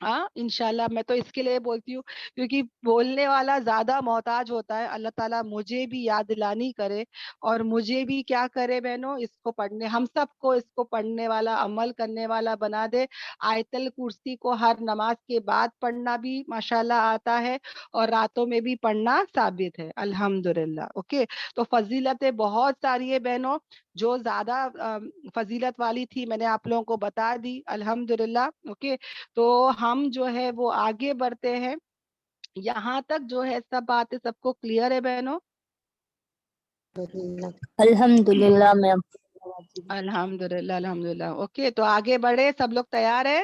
ہاں انشاءاللہ میں تو اس کے لیے بولتی ہوں کیونکہ بولنے والا زیادہ محتاج ہوتا ہے. اللہ تعالیٰ مجھے بھی یاد دلانی کرے اور مجھے بھی کیا کرے بہنوں، اس کو پڑھنے، ہم سب کو اس کو پڑھنے والا، عمل کرنے والا بنا دے. آیت الکرسی کو ہر نماز کے بعد پڑھنا بھی ماشاءاللہ آتا ہے اور راتوں میں بھی پڑھنا ثابت ہے الحمدللہ. اوکے، تو فضیلتیں بہت ساری ہے بہنوں. جو زیادہ فضیلت والی تھی میں نے آپ لوگوں کو بتا دی الحمدللہ. اوکے، تو ہم جو ہے وہ آگے بڑھتے ہیں. یہاں تک جو ہے سب باتیں سب کو کلیئر ہے بہنوں؟ الحمدللہ میم. الحمدللہ الحمدللہ. اوکے، تو آگے بڑھے، سب لوگ تیار ہے؟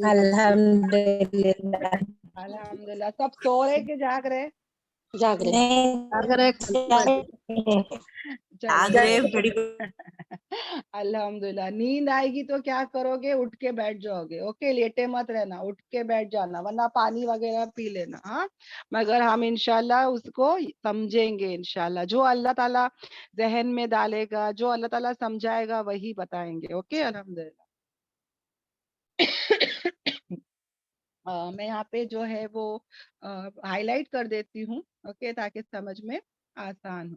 الحمدللہ. الحمدللہ. سب سو رہے کہ جاگ رہے؟ جاگ رہے. الحمدللہ. نیند آئے گی تو کیا کرو گے؟ اٹھ کے بیٹھ جاؤ گے. اوکے، لیٹے مت رہنا، اٹھ کے بیٹھ جانا، ورنہ پانی وغیرہ پی لینا. ہاں، مگر ہم انشاءاللہ اس کو سمجھیں گے انشاءاللہ. جو اللہ تعالیٰ ذہن میں ڈالے گا، جو اللہ تعالیٰ سمجھائے گا وہی بتائیں گے. اوکے الحمدللہ. میں یہاں پہ جو ہے وہ ہائی لائٹ کر دیتی ہوں. اوکے، تاکہ سمجھ میں آسان ہو.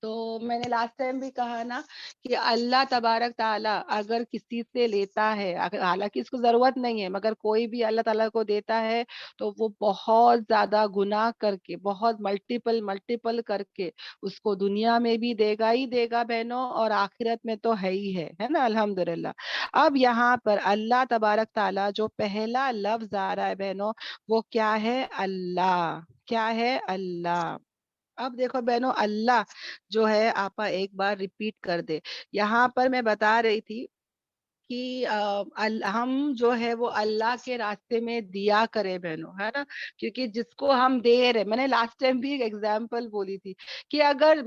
تو میں نے لاسٹ ٹائم بھی کہا نا کہ اللہ تبارک تعالیٰ اگر کسی سے لیتا ہے، حالانکہ اس کو ضرورت نہیں ہے، مگر کوئی بھی اللہ تعالیٰ کو دیتا ہے تو وہ بہت زیادہ گناہ کر کے، بہت ملٹیپل کر کے اس کو دنیا میں بھی دے گا ہی دے گا بہنوں، اور آخرت میں تو ہے ہی ہے نا الحمدللہ. اب یہاں پر اللہ تبارک تعالیٰ جو پہلا لفظ آ رہا ہے بہنوں، وہ کیا ہے؟ اللہ. کیا ہے؟ اللہ. اب دیکھو بہنوں، اللہ جو ہے آپا ایک بار ریپیٹ کر دے. یہاں پر میں بتا رہی تھی کہ ہم جو ہے وہ اللہ کے راستے میں دیا کرے بہنوں، ہے نا. کیونکہ جس کو ہم دے رہے، میں نے لاسٹ ٹائم بھی ایک ایگزامپل بولی تھی کہ اگر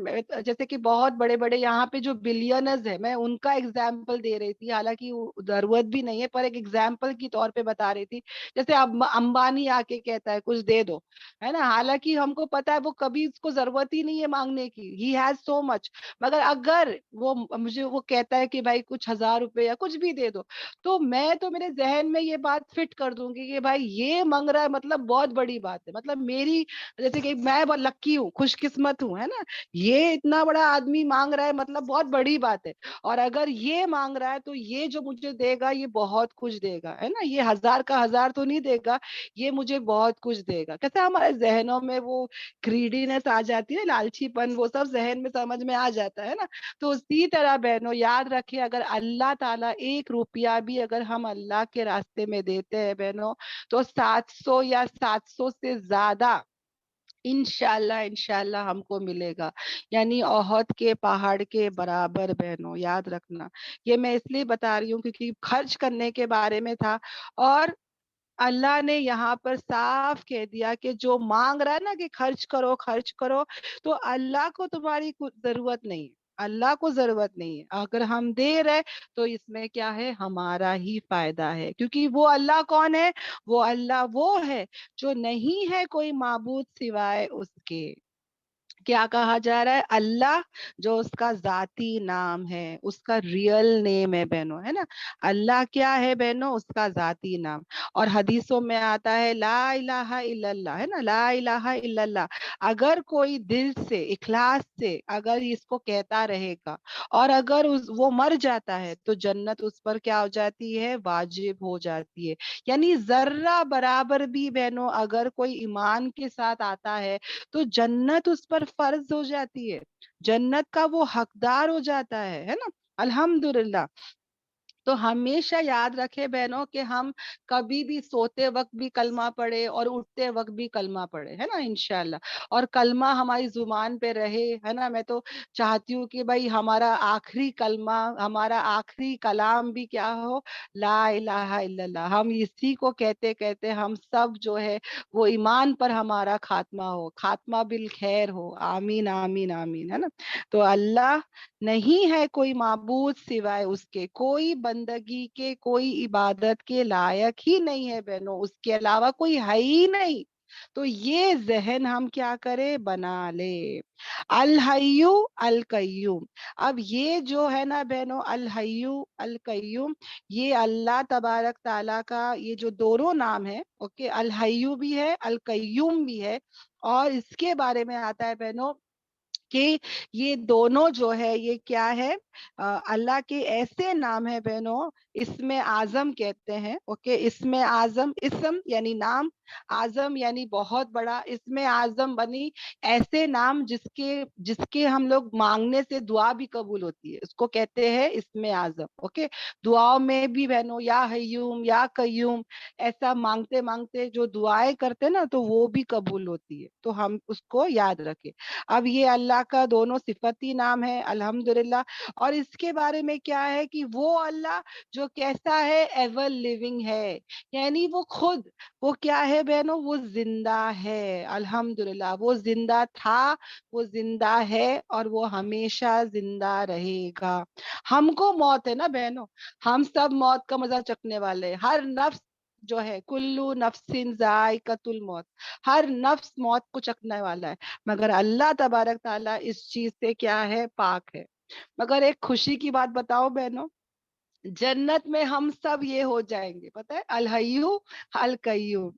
جیسے کہ بہت بڑے بڑے یہاں پہ جو بلینرز ہیں، میں ان کا ایگزامپل دے رہی تھی، حالانکہ ضرورت بھی نہیں ہے، پر ایک ایگزامپل کی طور پہ بتا رہی تھی. جیسے امبانی آ کے کہتا ہے کچھ دے دو، ہے نا، حالانکہ ہم کو پتا ہے وہ کبھی اس کو ضرورت ہی نہیں ہے مانگنے کی. ہی ہیز سو مچ. مگر اگر وہ مجھے وہ کہتا ہے کہ بھائی کچھ 1000 روپے یا کچھ بھی دے دو، تو میں تو میرے ذہن میں یہ بات فٹ کر دوں گی کہ بھائی یہ مانگ رہا ہے، مطلب بہت بڑی بات ہے، مطلب میری جیسے کہ میں بہت لکی ہوں، خوش قسمت ہوں، ہے نا. یہ اتنا بڑا آدمی مانگ رہا ہے، مطلب بہت بڑی بات ہے. اور اگر یہ مانگ رہا ہے تو یہ جو مجھے دے گا یہ بہت کچھ دے گا، ہے نا. یہ 1000 کا 1000 تو نہیں دے گا، یہ مجھے بہت کچھ دے گا. کیسے ہمارے ذہنوں میں وہ گریڈینس آ جاتی ہے، لالچی پن، وہ سب ذہن میں سمجھ میں آ جاتا ہے نا. تو اسی طرح بہنوں یاد رکھیں، اگر اللہ تعالیٰ 1 روپیہ بھی اگر ہم اللہ کے راستے میں دیتے ہیں بہنوں، تو 700 یا 700 سے زیادہ انشاءاللہ ہم کو ملے گا. یعنی احد کے پہاڑ کے برابر بہنوں، یاد رکھنا. یہ میں اس لیے بتا رہی ہوں کیونکہ خرچ کرنے کے بارے میں تھا، اور اللہ نے یہاں پر صاف کہہ دیا کہ جو مانگ رہا ہے نا کہ خرچ کرو خرچ کرو، تو اللہ کو تمہاری کچھ ضرورت نہیں ہے. اللہ کو ضرورت نہیں ہے. اگر ہم دے رہے تو اس میں کیا ہے؟ ہمارا ہی فائدہ ہے. کیونکہ وہ اللہ کون ہے؟ وہ اللہ وہ ہے جو نہیں ہے کوئی معبود سوائے اس کے. کیا کہا جا رہا ہے؟ اللہ جو اس کا ذاتی نام ہے، اس کا ریئل نیم ہے بہنوں، ہے نا. اللہ کیا ہے بہنوں؟ اس کا ذاتی نام. اور حدیثوں میں آتا ہے لا الہ الا اللہ، ہے نا، لا الہ الا اللہ. اگر کوئی دل سے اخلاص سے اگر اس کو کہتا رہے گا، اور اگر وہ مر جاتا ہے تو جنت اس پر کیا ہو جاتی ہے؟ واجب ہو جاتی ہے. یعنی ذرہ برابر بھی بہنوں اگر کوئی ایمان کے ساتھ آتا ہے تو جنت اس پر فرض ہو جاتی ہے، جنت کا وہ حقدار ہو جاتا ہے نا الحمدللہ. تو ہمیشہ یاد رکھے بہنوں کہ ہم کبھی بھی سوتے وقت بھی کلمہ پڑھے اور اٹھتے وقت بھی کلمہ پڑھے، ہے نا انشاءاللہ. اور کلمہ ہماری زبان پہ رہے، ہے نا. میں تو چاہتی ہوں کہ بھائی ہمارا آخری کلمہ، ہمارا آخری کلام بھی کیا ہو؟ لا الہ الا اللہ. ہم اسی کو کہتے کہتے ہم سب جو ہے وہ ایمان پر ہمارا خاتمہ ہو، خاتمہ بالخیر ہو. آمین آمین آمین، ہے نا. تو اللہ نہیں ہے کوئی معبود سوائے اس کے، کوئی بندگی کے، کوئی عبادت کے لائق ہی نہیں ہے بہنوں، اس کے علاوہ کوئی ہے ہی نہیں. تو یہ ذہن ہم کیا کریں، بنا لے. الحیو القیوم. اب یہ جو ہے نا بہنوں، الحیو القیوم، یہ اللہ تبارک تعالیٰ کا یہ جو دونوں نام ہے، اوکے، الحیو بھی ہے القیوم بھی ہے. اور اس کے بارے میں آتا ہے بہنوں کہ یہ دونوں جو ہے یہ کیا ہے، اللہ کے ایسے نام ہے بہنوں، اسم اعظم کہتے ہیں. اوکے، اسم اعظم، اسم یعنی نام، اعظم یعنی بہت بڑا. اسم اعظم بنی ایسے نام جس کے ہم لوگ مانگنے سے دعا بھی قبول ہوتی ہے، اس کو کہتے ہیں اسم اعظم. اوکے، دعاؤں میں بھی بہنوں یا حیوم یا قیوم ایسا مانگتے مانگتے جو دعائیں کرتے نا تو وہ بھی قبول ہوتی ہے، تو ہم اس کو یاد رکھیں. اب یہ اللہ کا دونوں صفتی نام ہے الحمدللہ. اور اس کے بارے میں کیا ہے کہ وہ اللہ جو کیسا ہے، ایور لیونگ ہے، یعنی وہ خود وہ کیا ہے بہنوں، وہ زندہ ہے الحمدللہ. وہ زندہ تھا، وہ زندہ ہے، اور وہ ہمیشہ زندہ رہے گا. ہم کو موت ہے نا بہنوں، ہم سب موت کا مزہ چکھنے والے ہیں. ہر نفس جو ہے، کلو نفس ذائقۃ الموت، ہر نفس موت کو چکھنے والا ہے. مگر اللہ تبارک تعالیٰ اس چیز سے کیا ہے، پاک ہے. مگر ایک خوشی کی بات بتاؤ بہنوں، جنت میں ہم سب یہ ہو جائیں گے، پتہ ہے، الحیو القیوم.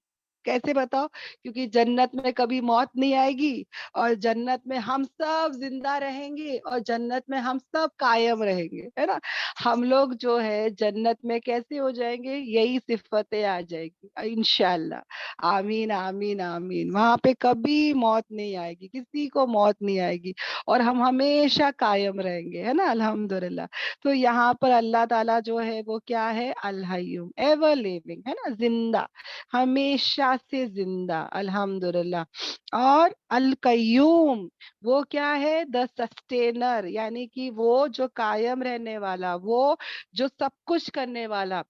کیسے بتاؤ؟ کیونکہ جنت میں کبھی موت نہیں آئے گی، اور جنت میں ہم سب زندہ رہیں گے، اور جنت میں ہم سب قائم رہیں گے، ہے نا. ہم لوگ جو ہے جنت میں کیسے ہو جائیں گے، یہی صفتیں آ جائے گی انشاءاللہ. آمین آمین آمین. وہاں پہ کبھی موت نہیں آئے گی، کسی کو موت نہیں آئے گی، اور ہم ہمیشہ قائم رہیں گے، ہے نا الحمدللہ. تو یہاں پر اللہ تعالیٰ جو ہے وہ کیا ہے، الحیوم، ایور لیونگ، ہے نا، زندہ، ہمیشہ سے زندہ الحمدللہ. اور القیوم، وہ کیا ہے، دا سسٹینر، یعنی کہ وہ جو قائم رہنے والا، وہ جو سب کچھ کرنے والا.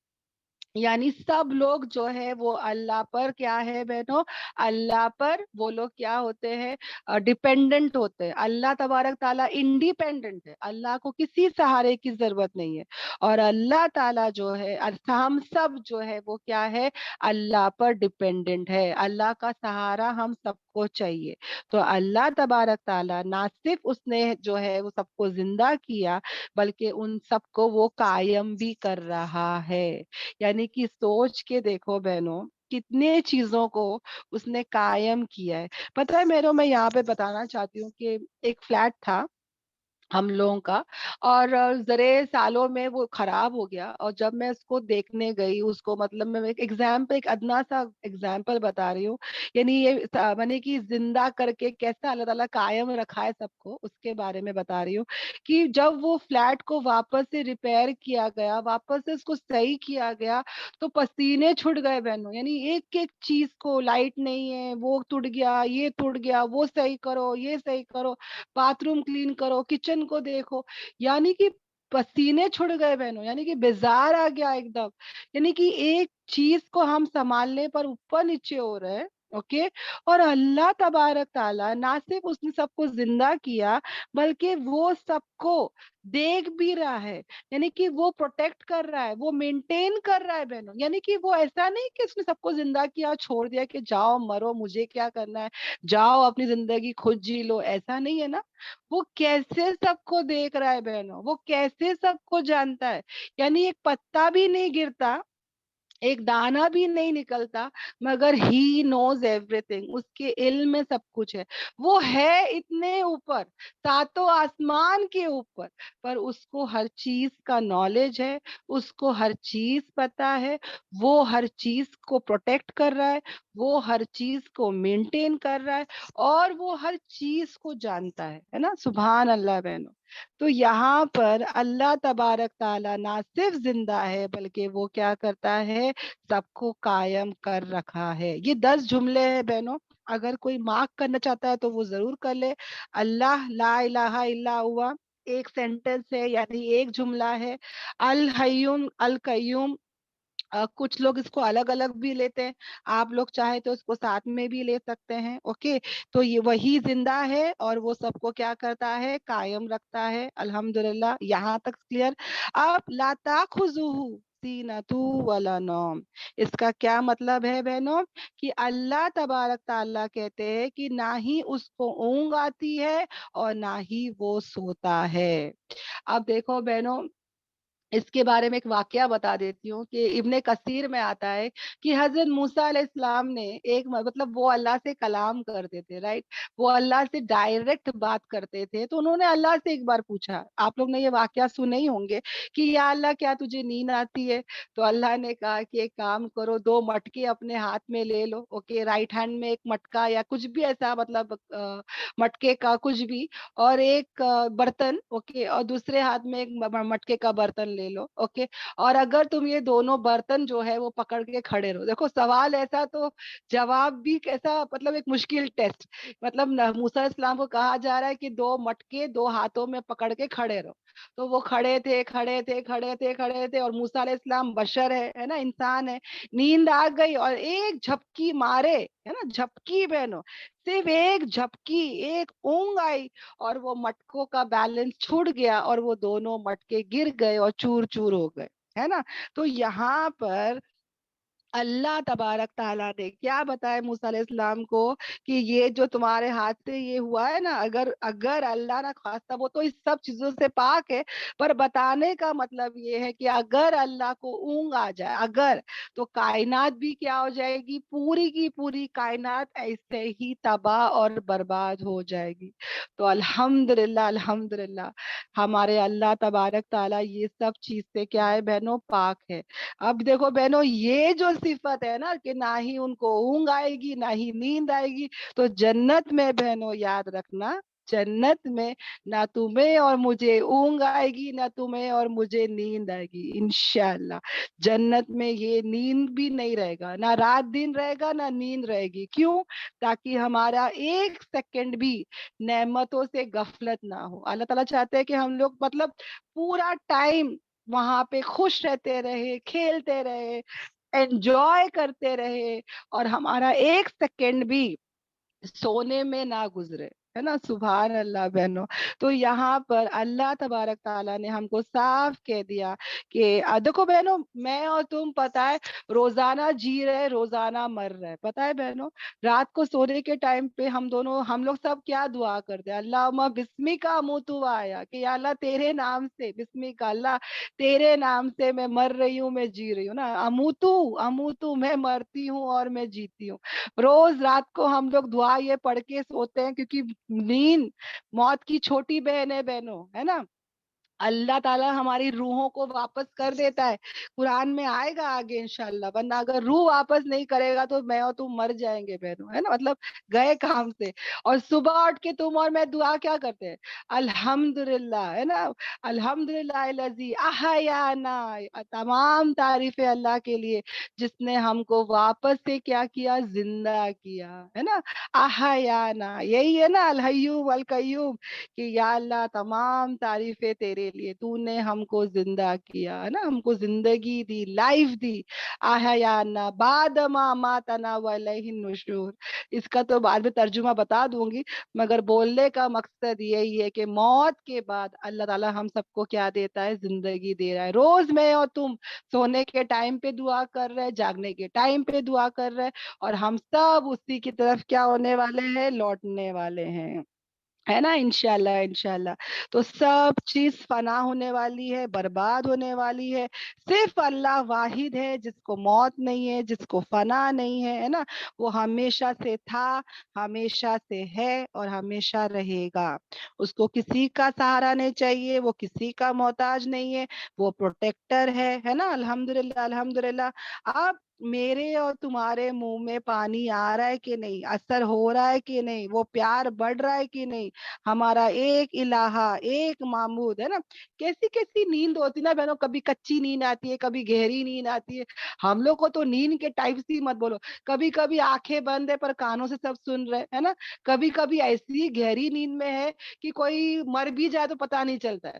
یعنی سب لوگ جو ہے وہ اللہ پر کیا ہے بہنوں، اللہ پر وہ لوگ کیا ہوتے ہیں، ڈیپینڈنٹ ہوتے ہیں. اللہ تبارک تعالیٰ انڈیپینڈنٹ ہے، اللہ کو کسی سہارے کی ضرورت نہیں ہے. اور اللہ تعالیٰ جو ہے، ہم سب جو ہے وہ کیا ہے، اللہ پر ڈیپینڈنٹ ہے. اللہ کا سہارا ہم سب کو چاہیے. تو اللہ تبارک تعالیٰ نہ صرف اس نے جو ہے وہ سب کو زندہ کیا، بلکہ ان سب کو وہ قائم بھی کر رہا ہے. یعنی کہ سوچ کے دیکھو بہنوں، کتنے چیزوں کو اس نے قائم کیا ہے. پتہ ہے میں یہاں پہ بتانا چاہتی ہوں کہ ایک فلیٹ تھا ہم لوگوں کا، اور ذرے سالوں میں وہ خراب ہو گیا. اور جب میں اس کو دیکھنے گئی، اس کو مطلب میں ایک ایگزامپل، ایک ادنا سا ایگزامپل بتا رہی ہوں، یعنی یہ میں نے کہ زندہ کر کے کیسا اللہ تعالیٰ قائم رکھا ہے سب کو، اس کے بارے میں بتا رہی ہوں. کہ جب وہ فلیٹ کو واپس سے ریپیئر کیا گیا، واپس سے اس کو صحیح کیا گیا، تو پسینے چھٹ گئے بہنوں. یعنی ایک ایک چیز کو، لائٹ نہیں ہے وہ ٹوٹ گیا، یہ ٹوٹ گیا، وہ صحیح کرو، یہ صحیح کرو، باتھ روم کلین کرو، کچن کو دیکھو. یعنی کہ پسینے چھڑ گئے بہنوں، یعنی کہ بیزار آ گیا ایک دم. یعنی کہ ایک چیز کو ہم سنبھالنے پر اوپر نیچے ہو رہے ہیں. اوکے، اور اللہ تبارک تعالیٰ نہ صرف اس نے سب کو زندہ کیا، بلکہ وہ سب کو دیکھ بھی رہا ہے. یعنی کہ وہ پروٹیکٹ کر رہا ہے، وہ مینٹین کر رہا ہے بہنوں. یعنی کہ وہ ایسا نہیں کہ اس نے سب کو زندہ کیا چھوڑ دیا کہ جاؤ مرو، مجھے کیا کرنا ہے، جاؤ اپنی زندگی خود جی لو، ایسا نہیں ہے نا. وہ کیسے سب کو دیکھ رہا ہے بہنوں، وہ کیسے سب کو جانتا ہے. یعنی ایک پتا بھی نہیں گرتا، ایک دانا بھی نہیں نکلتا، مگر ہی نوز ایوری تھنگ، اس کے علم میں سب کچھ ہے. وہ ہے اتنے اوپر، ساتوں آسمان کے اوپر، پر اس کو ہر چیز کا نالج ہے، اس کو ہر چیز پتا ہے. وہ ہر چیز کو پروٹیکٹ کر رہا ہے، وہ ہر چیز کو مینٹین کر رہا ہے، اور وہ ہر چیز کو جانتا ہے نا. سبحان اللہ بہنوں. تو یہاں پر اللہ تبارک تعالیٰ نہ صرف زندہ ہے، بلکہ وہ کیا کرتا ہے، سب کو قائم کر رکھا ہے. یہ 10 جملے ہیں بہنوں، اگر کوئی مارک کرنا چاہتا ہے تو وہ ضرور کر لے. اللہ لا الہ الا ہوا ایک سینٹنس ہے، یعنی ایک جملہ ہے. الحیون القیوم، کچھ لوگ اس کو الگ الگ بھی لیتے ہیں، آپ لوگ چاہے تو اس کو ساتھ میں بھی لے سکتے ہیں. اوکے، تو یہ وہی زندہ ہے، اور وہ سب کو کیا کرتا ہے، قائم رکھتا ہے الحمدللہ. یہاں تک کلیئر. اب لا تاخذہ سینۃ ولا نوم. اس کا کیا مطلب ہے بہنوں؟ کہ اللہ تبارک تعالیٰ کہتے ہیں کہ نہ ہی اس کو اونگ آتی ہے اور نہ ہی وہ سوتا ہے. اب دیکھو بہنوں، اس کے بارے میں ایک واقعہ بتا دیتی ہوں کہ ابن کثیر میں آتا ہے کہ حضرت موسیٰ علیہ السلام نے ایک مطلب وہ اللہ سے کلام کرتے تھے، رائٹ، وہ اللہ سے ڈائریکٹ بات کرتے تھے. تو انہوں نے اللہ سے ایک بار پوچھا، آپ لوگ نے یہ واقعہ سنے ہی ہوں گے، کہ یا اللہ کیا تجھے نیند آتی ہے؟ تو اللہ نے کہا کہ ایک کام کرو، 2 مٹکے اپنے ہاتھ میں لے لو، اوکے، رائٹ ہینڈ میں ایک مٹکا یا کچھ بھی ایسا مطلب مٹکے کا کچھ بھی، اور ایک برتن، اوکے، اور دوسرے ہاتھ میں ایک مٹکے کا برتن لے لو، اوکے. اور اگر تم یہ دونوں برتن جو ہے وہ پکڑ کے کھڑے رہو، دیکھو سوال ایسا تو جواب بھی کیسا، مطلب ایک مشکل ٹیسٹ. مطلب موسیٰ علیہ السلام کو کہا جا رہا ہے کہ 2 مٹکے 2 ہاتھوں میں پکڑ کے کھڑے رہو. تو وہ کھڑے تھے کھڑے تھے کھڑے تھے کھڑے تھے، اور موسیٰ علیہ السلام بشر ہے نا، انسان ہے، نیند آ گئی اور ایک جھپکی مارے، ہے نا، جھپکی بہنوں، صرف ایک جھپکی، ایک اونگ آئی اور وہ مٹکوں کا بیلنس چھوٹ گیا اور وہ دونوں مٹکے گر گئے اور چور چور ہو گئے، ہے نا. تو یہاں پر اللہ تبارک تعالیٰ نے کیا بتایا موسیٰ علیہ السلام کو کہ یہ جو تمہارے ہاتھ سے یہ ہوا ہے نا، اگر اگر اللہ نہ خواستہ، وہ تو اس سب چیزوں سے پاک ہے، پر بتانے کا مطلب یہ ہے کہ اگر اللہ کو اونگ آ جائے، اگر، تو کائنات بھی کیا ہو جائے گی، پوری کی پوری کائنات ایسے ہی تباہ اور برباد ہو جائے گی. تو الحمدللہ الحمدللہ ہمارے اللہ تبارک تعالیٰ یہ سب چیز سے کیا ہے بہنوں، پاک ہے. اب دیکھو بہنوں، یہ جو صفت ہے نا کہ نہ ہی ان کو اونگ آئے گی نہ ہی نیند آئے گی، تو جنت میں بہنوں یاد رکھنا، جنت میں نہ تمہیں اور مجھے اونگ آئے گی نہ تمہیں اور مجھے نیند آئے گی انشاءاللہ. جنت میں یہ نیند بھی نہیں رہے گا، نہ رات دن رہے گا نہ نیند رہے گی. کیوں؟ تاکہ ہمارا ایک سیکنڈ بھی نعمتوں سے غفلت نہ ہو. اللہ تعالیٰ چاہتے ہیں کہ ہم لوگ مطلب پورا ٹائم وہاں پہ خوش رہتے رہے، کھیلتے رہے، انجوائے کرتے رہے، اور ہمارا ایک سیکنڈ بھی سونے میں نہ گزرے، ہے نا. سبحان اللہ بہنوں. تو یہاں پر اللہ تبارک تعالیٰ نے ہم کو صاف کہہ دیا کہ دیکھو بہنوں، میں اور تم پتہ ہے روزانہ جی رہے، روزانہ مر رہے، پتہ ہے بہنوں. رات کو سونے کے ٹائم پہ ہم لوگ سب کیا دعا کرتے ہیں؟ اللہم بسمی کا موتو آیا، کہ یا اللہ تیرے نام سے، بسمی کا اللہ، تیرے نام سے میں مر رہی ہوں، میں جی رہی ہوں نا. اموتو اموتو، میں مرتی ہوں اور میں جیتی ہوں. روز رات کو ہم لوگ دعا یہ پڑھ کے سوتے ہیں، کیونکہ نیند موت کی چھوٹی بہن ہے بہنوں، ہے نا. اللہ تعالیٰ ہماری روحوں کو واپس کر دیتا ہے، قرآن میں آئے گا آگے انشاءاللہ. ورنہ اگر روح واپس نہیں کرے گا تو میں اور تم مر جائیں گے بہنوں، ہے نا، مطلب گئے کام سے. اور صبح اٹھ کے تم اور میں دعا کیا کرتے ہیں؟ الحمدللہ، ہے نا، الحمدللہ الذی احیانا. تمام تعریف اللہ کے لیے جس نے ہم کو واپس سے کیا کیا، زندہ کیا، ہے نا. احیانا، یہی ہے نا الحی والقیوم، کہ یا اللہ تمام تعریفیں تیرے لیے، تو نے ہم کو زندہ کیا، ہے نا، ہم کو زندگی دی، لائف دی. احیانا بعد ما ماتنا والیہ النشور. اس کا تو بعد میں ترجمہ بتا دوں گی، مگر بولنے کا مقصد یہی ہے کہ موت کے بعد اللہ تعالیٰ ہم سب کو کیا دیتا ہے، زندگی دے رہا ہے. روز میں اور تم سونے کے ٹائم پہ دعا کر رہے، جاگنے کے ٹائم پہ دعا کر رہے، اور ہم سب اسی کی طرف کیا ہونے والے ہیں، لوٹنے والے ہیں، ہے نا، انشاءاللہ انشاءاللہ. تو سب چیز فنا ہونے والی ہے، برباد ہونے والی ہے. صرف اللہ واحد ہے جس کو موت نہیں ہے، جس کو فنا نہیں ہے نا. وہ ہمیشہ سے تھا، ہمیشہ سے ہے اور ہمیشہ رہے گا. اس کو کسی کا سہارا نہیں چاہیے، وہ کسی کا محتاج نہیں ہے، وہ پروٹیکٹر ہے نا. الحمدللہ الحمدللہ. اب میرے اور تمہارے منہ میں پانی آ رہا ہے کہ نہیں، اثر ہو رہا ہے کہ نہیں، وہ پیار بڑھ رہا ہے کہ نہیں. ہمارا ایک الہ، ایک معبود، ہے نا. کیسی کیسی نیند ہوتی نا بہنوں، کبھی کچی نیند آتی ہے، کبھی گہری نیند آتی ہے. ہم لوگ کو تو نیند کے ٹائپ سے مت بولو، کبھی کبھی آنکھیں بند ہے پر کانوں سے سب سن رہے، ہے نا. کبھی کبھی ایسی گہری نیند میں ہے کہ کوئی مر بھی جائے تو پتہ نہیں چلتا ہے.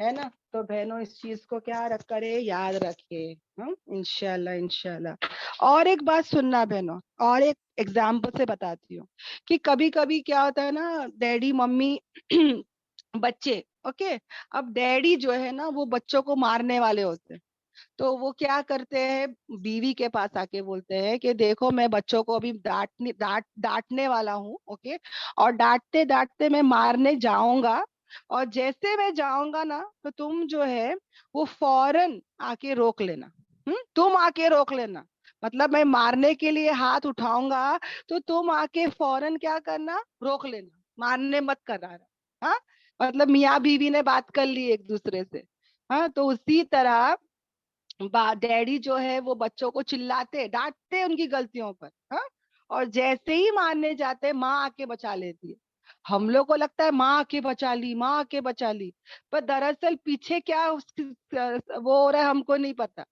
ہے نا. تو بہنوں اس چیز کو کیا کرے, یاد رکھے انشاءاللہ انشاءاللہ. اور ایک بات سننا بہنوں, اور ایک ایگزامپل سے بتاتی ہوں کہ کبھی کبھی کیا ہوتا ہے نا, ڈیڈی ممی بچے اوکے, اب ڈیڈی جو ہے نا وہ بچوں کو مارنے والے ہوتے ہیں, تو وہ کیا کرتے ہیں, بیوی کے پاس آ کے بولتے ہیں کہ دیکھو میں بچوں کو ابھی ڈانٹنے والا ہوں اوکے, اور ڈانٹتے ڈانٹتے میں مارنے جاؤں گا, اور جیسے میں جاؤں گا نا تو تم جو ہے وہ فوراً آ کے روک لینا. تم آ کے روک لینا, مطلب میں مارنے کے لیے ہاتھ اٹھاؤں گا تو تم آ کے فوراً کیا کرنا, روک لینا, مارنے مت کرنا. ہاں, مطلب میاں بیوی نے بات کر لی ایک دوسرے سے. ہاں, تو اسی طرح ڈیڈی جو ہے وہ بچوں کو چلاتے ڈانٹتے ان کی غلطیوں پر, ہاں, اور جیسے ہی مارنے جاتے ماں آ کے بچا لیتی ہے. ہم لوگ کو لگتا ہے ماں آ کے بچا لی, ماں آ کے بچا لی, پر دراصل پیچھے کیا وہ ہو رہا ہے ہم کو نہیں پتا.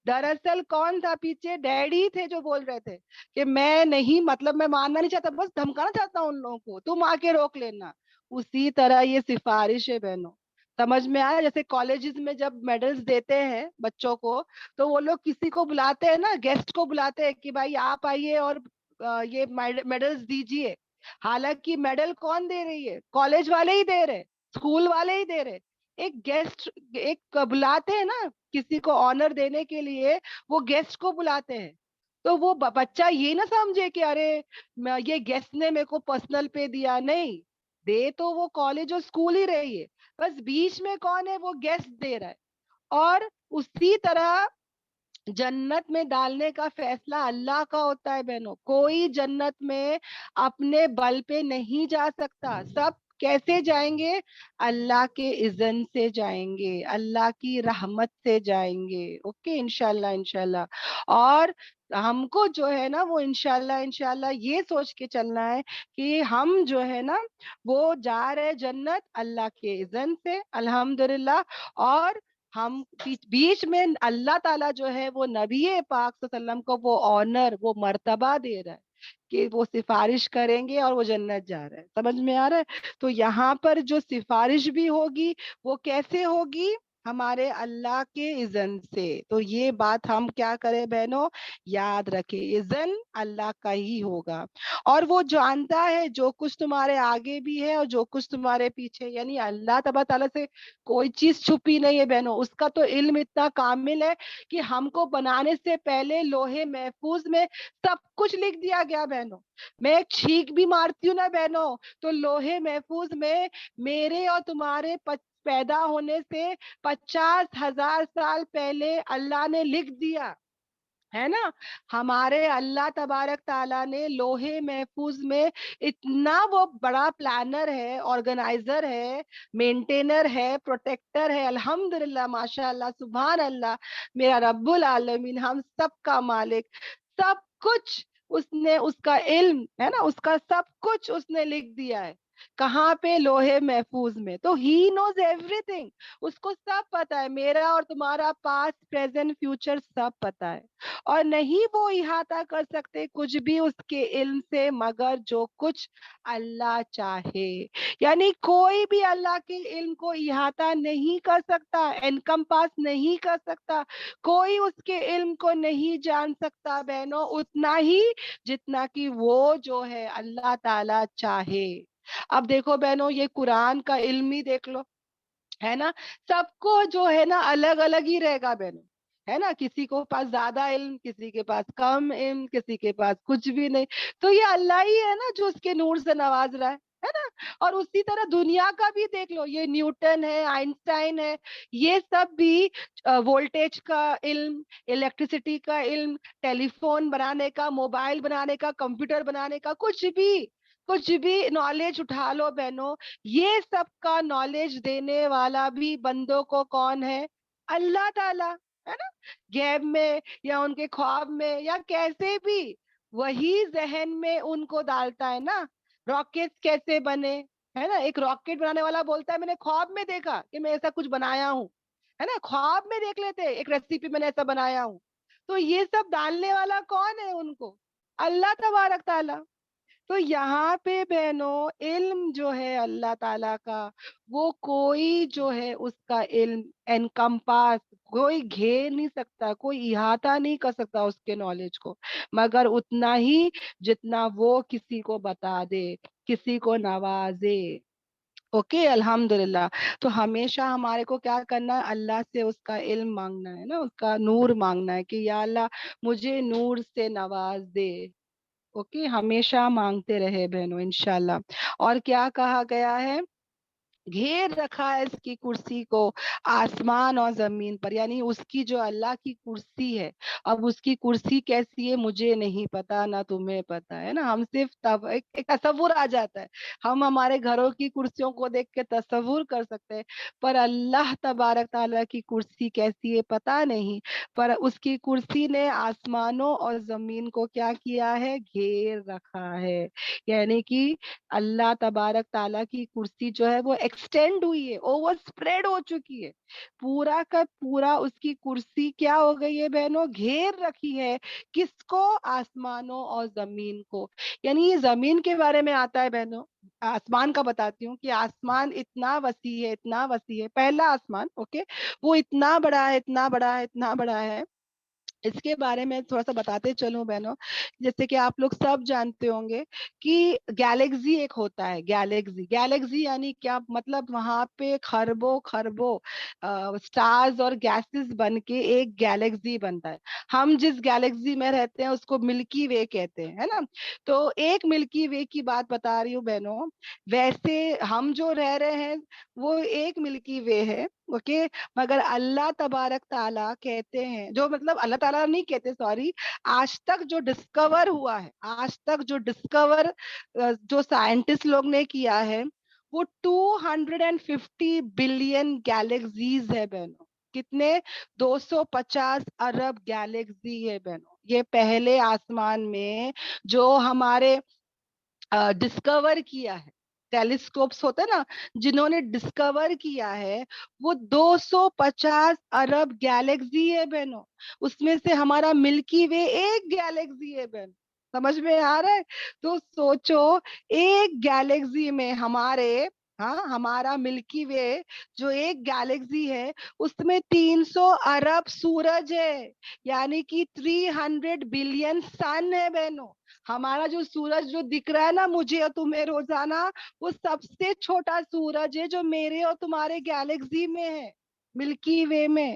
دراصل کون تھا پیچھے, ڈیڈی تھے جو بول رہے تھے کہ میں نہیں, مطلب میں مارنا نہیں چاہتا, بس دھمکانا چاہتا ہوں ان لوگوں کو, تم آ کے روک لینا. اسی طرح یہ سفارش ہے بہنوں, سمجھ میں آیا. جیسے کالجز میں جب میڈلز دیتے ہیں بچوں کو, تو وہ لوگ کسی کو بلاتے ہیں نا, گیسٹ کو بلاتے ہیں کہ بھائی آپ آئیے اور یہ میڈلز دیجئے. حالانکہ میڈل کون دے رہی ہے, کالج والے ہی دے رہے, اسکول والے ہی دے رہے. ایک گیسٹ ایک بلاتے ہیں نا کسی کو آنر دینے کے لیے, وہ گیسٹ کو بلاتے ہیں. تو وہ بچہ یہ نہ سمجھے کہ ارے یہ گیسٹ نے میرے کو پرسنل پہ دیا, نہیں, دے تو وہ کالج اور اسکول ہی رہی ہے, بس بیچ میں کون ہے, وہ گیسٹ دے رہا ہے. اور اسی طرح جنت میں ڈالنے کا فیصلہ اللہ کا ہوتا ہے بہنوں. کوئی جنت میں اپنے بل پہ نہیں جا سکتا. سب کیسے جائیں گے, اللہ کے اذن سے جائیں گے, اللہ کی رحمت سے جائیں گے. اوکے, انشاءاللہ انشاءاللہ. اور ہم کو جو ہے نا وہ انشاءاللہ انشاءاللہ یہ سوچ کے چلنا ہے کہ ہم جو ہے نا وہ جا رہے جنت اللہ کے اذن سے الحمدللہ. اور ہم بیچ میں اللہ تعالیٰ جو ہے وہ نبی پاک صلی اللہ علیہ وسلم کو وہ آنر, وہ مرتبہ دے رہا ہے کہ وہ سفارش کریں گے اور وہ جنت جا رہا ہے. سمجھ میں آ رہا ہے. تو یہاں پر جو سفارش بھی ہوگی وہ کیسے ہوگی, ہمارے اللہ کے اذن سے. تو یہ بات ہم کیا کریں بہنوں, یاد رکھے, اذن اللہ کا ہی ہوگا. اور وہ جانتا ہے جو کچھ تمہارے آگے بھی ہے اور جو کچھ تمہارے پیچھے, یعنی اللہ تبارک تعالیٰ سے کوئی چیز چھپی نہیں ہے بہنوں. اس کا تو علم اتنا کامل ہے کہ ہم کو بنانے سے پہلے لوہے محفوظ میں سب کچھ لکھ دیا گیا بہنوں. میں ایک چھینک بھی مارتی ہوں نا بہنوں, تو لوہے محفوظ میں میرے اور تمہارے پیدا ہونے سے 50,000 سال پہلے اللہ نے لکھ دیا ہے نا. ہمارے اللہ تبارک تعالیٰ نے لوہے محفوظ میں اتنا وہ بڑا پلانر ہے, آرگنائزر ہے, مینٹینر ہے, پروٹیکٹر ہے. الحمدللہ ماشاء اللہ سبحان اللہ, میرا رب العالمین, ہم سب کا مالک. سب کچھ اس نے, اس کا علم ہے نا, اس کا سب کچھ اس نے لکھ دیا ہے. کہاں پہ, لوہے محفوظ میں. تو ہی نوز ایوری تھنگ, اس کو سب پتا ہے. میرا اور تمہارا پاسٹ پریزنٹ فیوچر سب پتا ہے, اور نہیں وہ احاطہ کر سکتے کچھ بھی اس کے علم سے مگر جو کچھ اللہ چاہے. یعنی کوئی بھی اللہ کے علم کو احاطہ نہیں کر سکتا, انکمپاس نہیں کر سکتا. کوئی اس کے علم کو نہیں جان سکتا بہنوں اتنا ہی جتنا کہ وہ جو ہے اللہ تعالی چاہے. اب دیکھو بہنوں, یہ قرآن کا علم ہی دیکھ لو, ہے نا, سب کو جو ہے نا الگ الگ ہی رہے گا بہنوں, ہے نا. کسی کو پاس زیادہ علم, کسی کے پاس کم علم, کسی کے پاس کچھ بھی نہیں. تو یہ اللہ ہی ہے نا جو اس کے نور سے نواز رہا ہے نا. اور اسی طرح دنیا کا بھی دیکھ لو, یہ نیوٹن ہے, آئنسٹائن ہے, یہ سب بھی وولٹیج کا علم, الیکٹریسٹی کا علم, ٹیلی فون بنانے کا, موبائل بنانے کا, کمپیوٹر بنانے کا, کچھ بھی نالج اٹھا لو بہنوں, یہ سب کا نالج دینے والا بھی بندوں کو کون ہے, اللہ تعالیٰ, ہے نا. غیب میں یا ان کے خواب میں یا کیسے بھی وہی ذہن میں ان کو ڈالتا ہے نا. راکٹ کیسے بنے, ہے نا, ایک راکٹ بنانے والا بولتا ہے میں نے خواب میں دیکھا کہ میں ایسا کچھ بنایا ہوں, ہے نا. خواب میں دیکھ لیتے ایک ریسیپی میں نے ایسا بنایا ہوں. تو یہ سب ڈالنے والا کون ہے ان کو, اللہ تبارک تعالیٰ. تو یہاں پہ بہنوں علم جو ہے اللہ تعالیٰ کا، وہ کوئی جو ہے اس کا علم انکمپاس، کوئی گھیر نہیں سکتا، کوئی احاطہ نہیں کر سکتا اس کے نالج کو، مگر اتنا ہی جتنا وہ کسی کو بتا دے، کسی کو نوازے۔ اوکے، الحمدللہ۔ تو ہمیشہ ہمارے کو کیا کرنا ہے؟ اللہ سے اس کا علم مانگنا ہے نا، اس کا نور مانگنا ہے کہ یا اللہ مجھے نور سے نواز دے۔ اوکے، ہمیشہ مانگتے رہے بہنوں انشاءاللہ۔ اور کیا کہا گیا ہے؟ گھیر رکھا ہے اس کی کرسی کو آسمان اور زمین پر، یعنی اس کی جو اللہ کی کرسی ہے، اب اس کی کرسی کیسی ہے مجھے نہیں پتا، نہ تمہیں پتا ہے نا، ہم صرف ایک تصور آ جاتا ہے، ہم ہمارے گھروں کی کرسیوں کو دیکھ کے تصور کر سکتے ہیں، پر اللہ تبارک تعالیٰ کی کرسی کیسی ہے پتا نہیں، پر اس کی کرسی نے آسمانوں اور زمین کو کیا کیا ہے؟ گھیر رکھا ہے، یعنی کہ اللہ تبارک تعالیٰ کی کرسی جو ہے وہ ایکسٹینڈ ہوئی ہے، اوور اسپریڈ ہو چکی ہے، پورا کا پورا اس کی کرسی کیا ہو گئی ہے بہنوں؟ گھیر رکھی ہے، کس کو؟ آسمانوں اور زمین کو۔ یعنی یہ زمین کے بارے میں آتا ہے بہنوں، آسمان کا بتاتی ہوں کہ آسمان اتنا وسیع ہے، اتنا وسیع ہے، پہلا آسمان، اوکے، وہ اتنا بڑا ہے، اتنا بڑا ہے، اتنا بڑا ہے۔ اس کے بارے میں تھوڑا سا بتاتے چلوں بہنوں، جیسے کہ آپ لوگ سب جانتے ہوں گے کہ گیلیکسی ایک ہوتا ہے، گیلیکسی، گیلیکسی یعنی کیا مطلب؟ وہاں پہ خربوں خربوں سٹارز اور گیسز بن کے ایک گیلیکسی بنتا ہے۔ ہم جس گیلیکسی میں رہتے ہیں اس کو ملکی وے کہتے ہیں، ہے نا؟ تو ایک ملکی وے کی بات بتا رہی ہوں بہنوں، ویسے ہم جو رہ رہے ہیں وہ ایک ملکی وے ہے، اوکے، مگر اللہ تبارک تعالیٰ کہتے ہیں، جو مطلب اللہ تعالیٰ نہیں کہتے، سوری، آج تک جو ڈسکور ہوا ہے، آج تک جو ڈسکور جو سائنٹسٹ لوگ نے کیا ہے، وہ 250 بلین گیلیکسیز ہے بہنوں۔ کتنے؟ 250 ارب گیلیکسی ہے بہنوں، یہ پہلے آسمان میں جو ہمارے ڈسکور کیا ہے، ٹیلیسکوپس ہوتا ہے نا، جنہوں نے ڈسکور کیا ہے، وہ 250 ارب گیلیکسی ہے بہنوں، اس میں سے ہمارا ملکی وے ایک گیلیکسی ہے بہن، سمجھ میں آ رہا ہے؟ تو سوچو، ایک گیلیکسی میں ہمارے، ہاں، ہمارا ملکی وے جو ایک گیلیکسی ہے، اس میں 300 ارب سورج ہے، یعنی کہ 300 بلین سن ہے بہنوں۔ ہمارا جو سورج جو دکھ رہا ہے نا مجھے اور تمہیں روزانہ، وہ سب سے چھوٹا سورج ہے جو میرے اور تمہارے گیلیکسی میں ہے، ملکی وے میں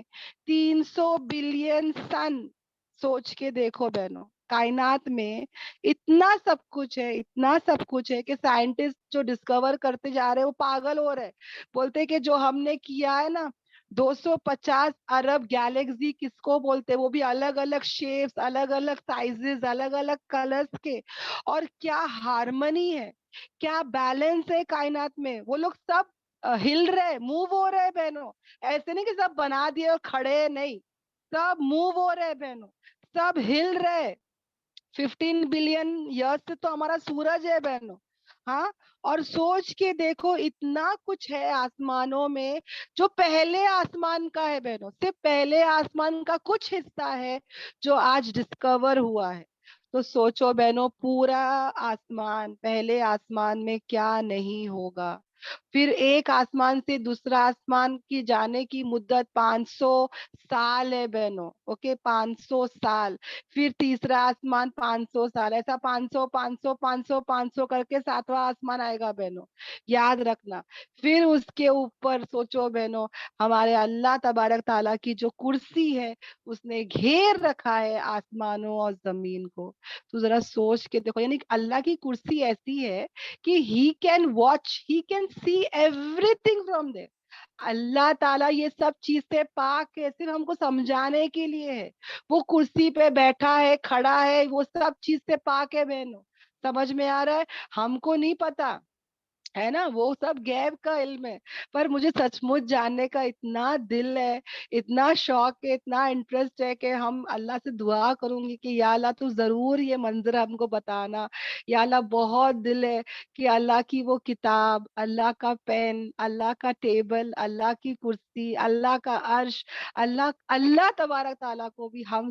300 بلین سن۔ سوچ کے دیکھو بہنوں، کائنات میں اتنا سب کچھ ہے، اتنا سب کچھ ہے کہ سائنٹسٹ جو ڈسکور کرتے جا رہے ہیں وہ پاگل ہو رہے، بولتے کہ جو ہم نے کیا ہے نا 250 ارب گیلیکسی کس کو بولتے، وہ بھی الگ الگ شیپس، الگ الگ سائزز، الگ الگ کلرز کے، اور کیا ہارمنی ہے، کیا بیلنس ہے کائنات میں، وہ لوگ سب ہل رہے، موو ہو رہے بہنوں، ایسے نہیں کہ سب بنا دیے اور کھڑے، نہیں، سب موو ہو رہے بہنوں، سب ہل رہے۔ 15 بلین ایئر سے تو ہمارا سورج ہے بہنوں، ہاں، اور سوچ کے دیکھو اتنا کچھ ہے آسمانوں میں جو پہلے آسمان کا ہے بہنوں، صرف پہلے آسمان کا کچھ حصہ ہے جو آج ڈسکور ہوا ہے۔ تو سوچو بہنوں، پورا آسمان، پہلے آسمان میں کیا نہیں ہوگا۔ پھر ایک آسمان سے دوسرا آسمان کی جانے کی مدت 500 سال ہے بہنوں، اوکے، 500 سال۔ پھر تیسرا آسمان 500 سال، ایسا 500 500 500 500 کر کے ساتواں آسمان آئے گا بہنوں، یاد رکھنا۔ پھر اس کے اوپر سوچو بہنوں، ہمارے اللہ تبارک تعالیٰ کی جو کرسی ہے، اس نے گھیر رکھا ہے آسمانوں اور زمین کو۔ تو ذرا سوچ کے دیکھو، یعنی اللہ کی کرسی ایسی ہے کہ he can watch, he can see everything from there. اللہ تعالیٰ یہ سب چیز سے پاک ہے، صرف ہم کو سمجھانے کے لیے ہے، وہ کرسی پہ بیٹھا ہے، کھڑا ہے، وہ سب چیز سے پاک ہے بہنوں، سمجھ میں آ رہا ہے؟ ہم کو نہیں پتا ہے نا، وہ سب غیب کا علم ہے، پر مجھے سچ مچ جاننے کا اتنا دل ہے، اتنا شوق ہے، اتنا انٹرسٹ ہے کہ ہم اللہ سے دعا کروں گی کہ یا اللہ تو ضرور یہ منظر ہم کو بتانا، یا اللہ بہت دل ہے کہ اللہ کی وہ کتاب، اللہ کا پین، اللہ کا ٹیبل، اللہ کی کرسی، اللہ کا عرش، اللہ اللہ تبارک تعالیٰ کو بھی ہم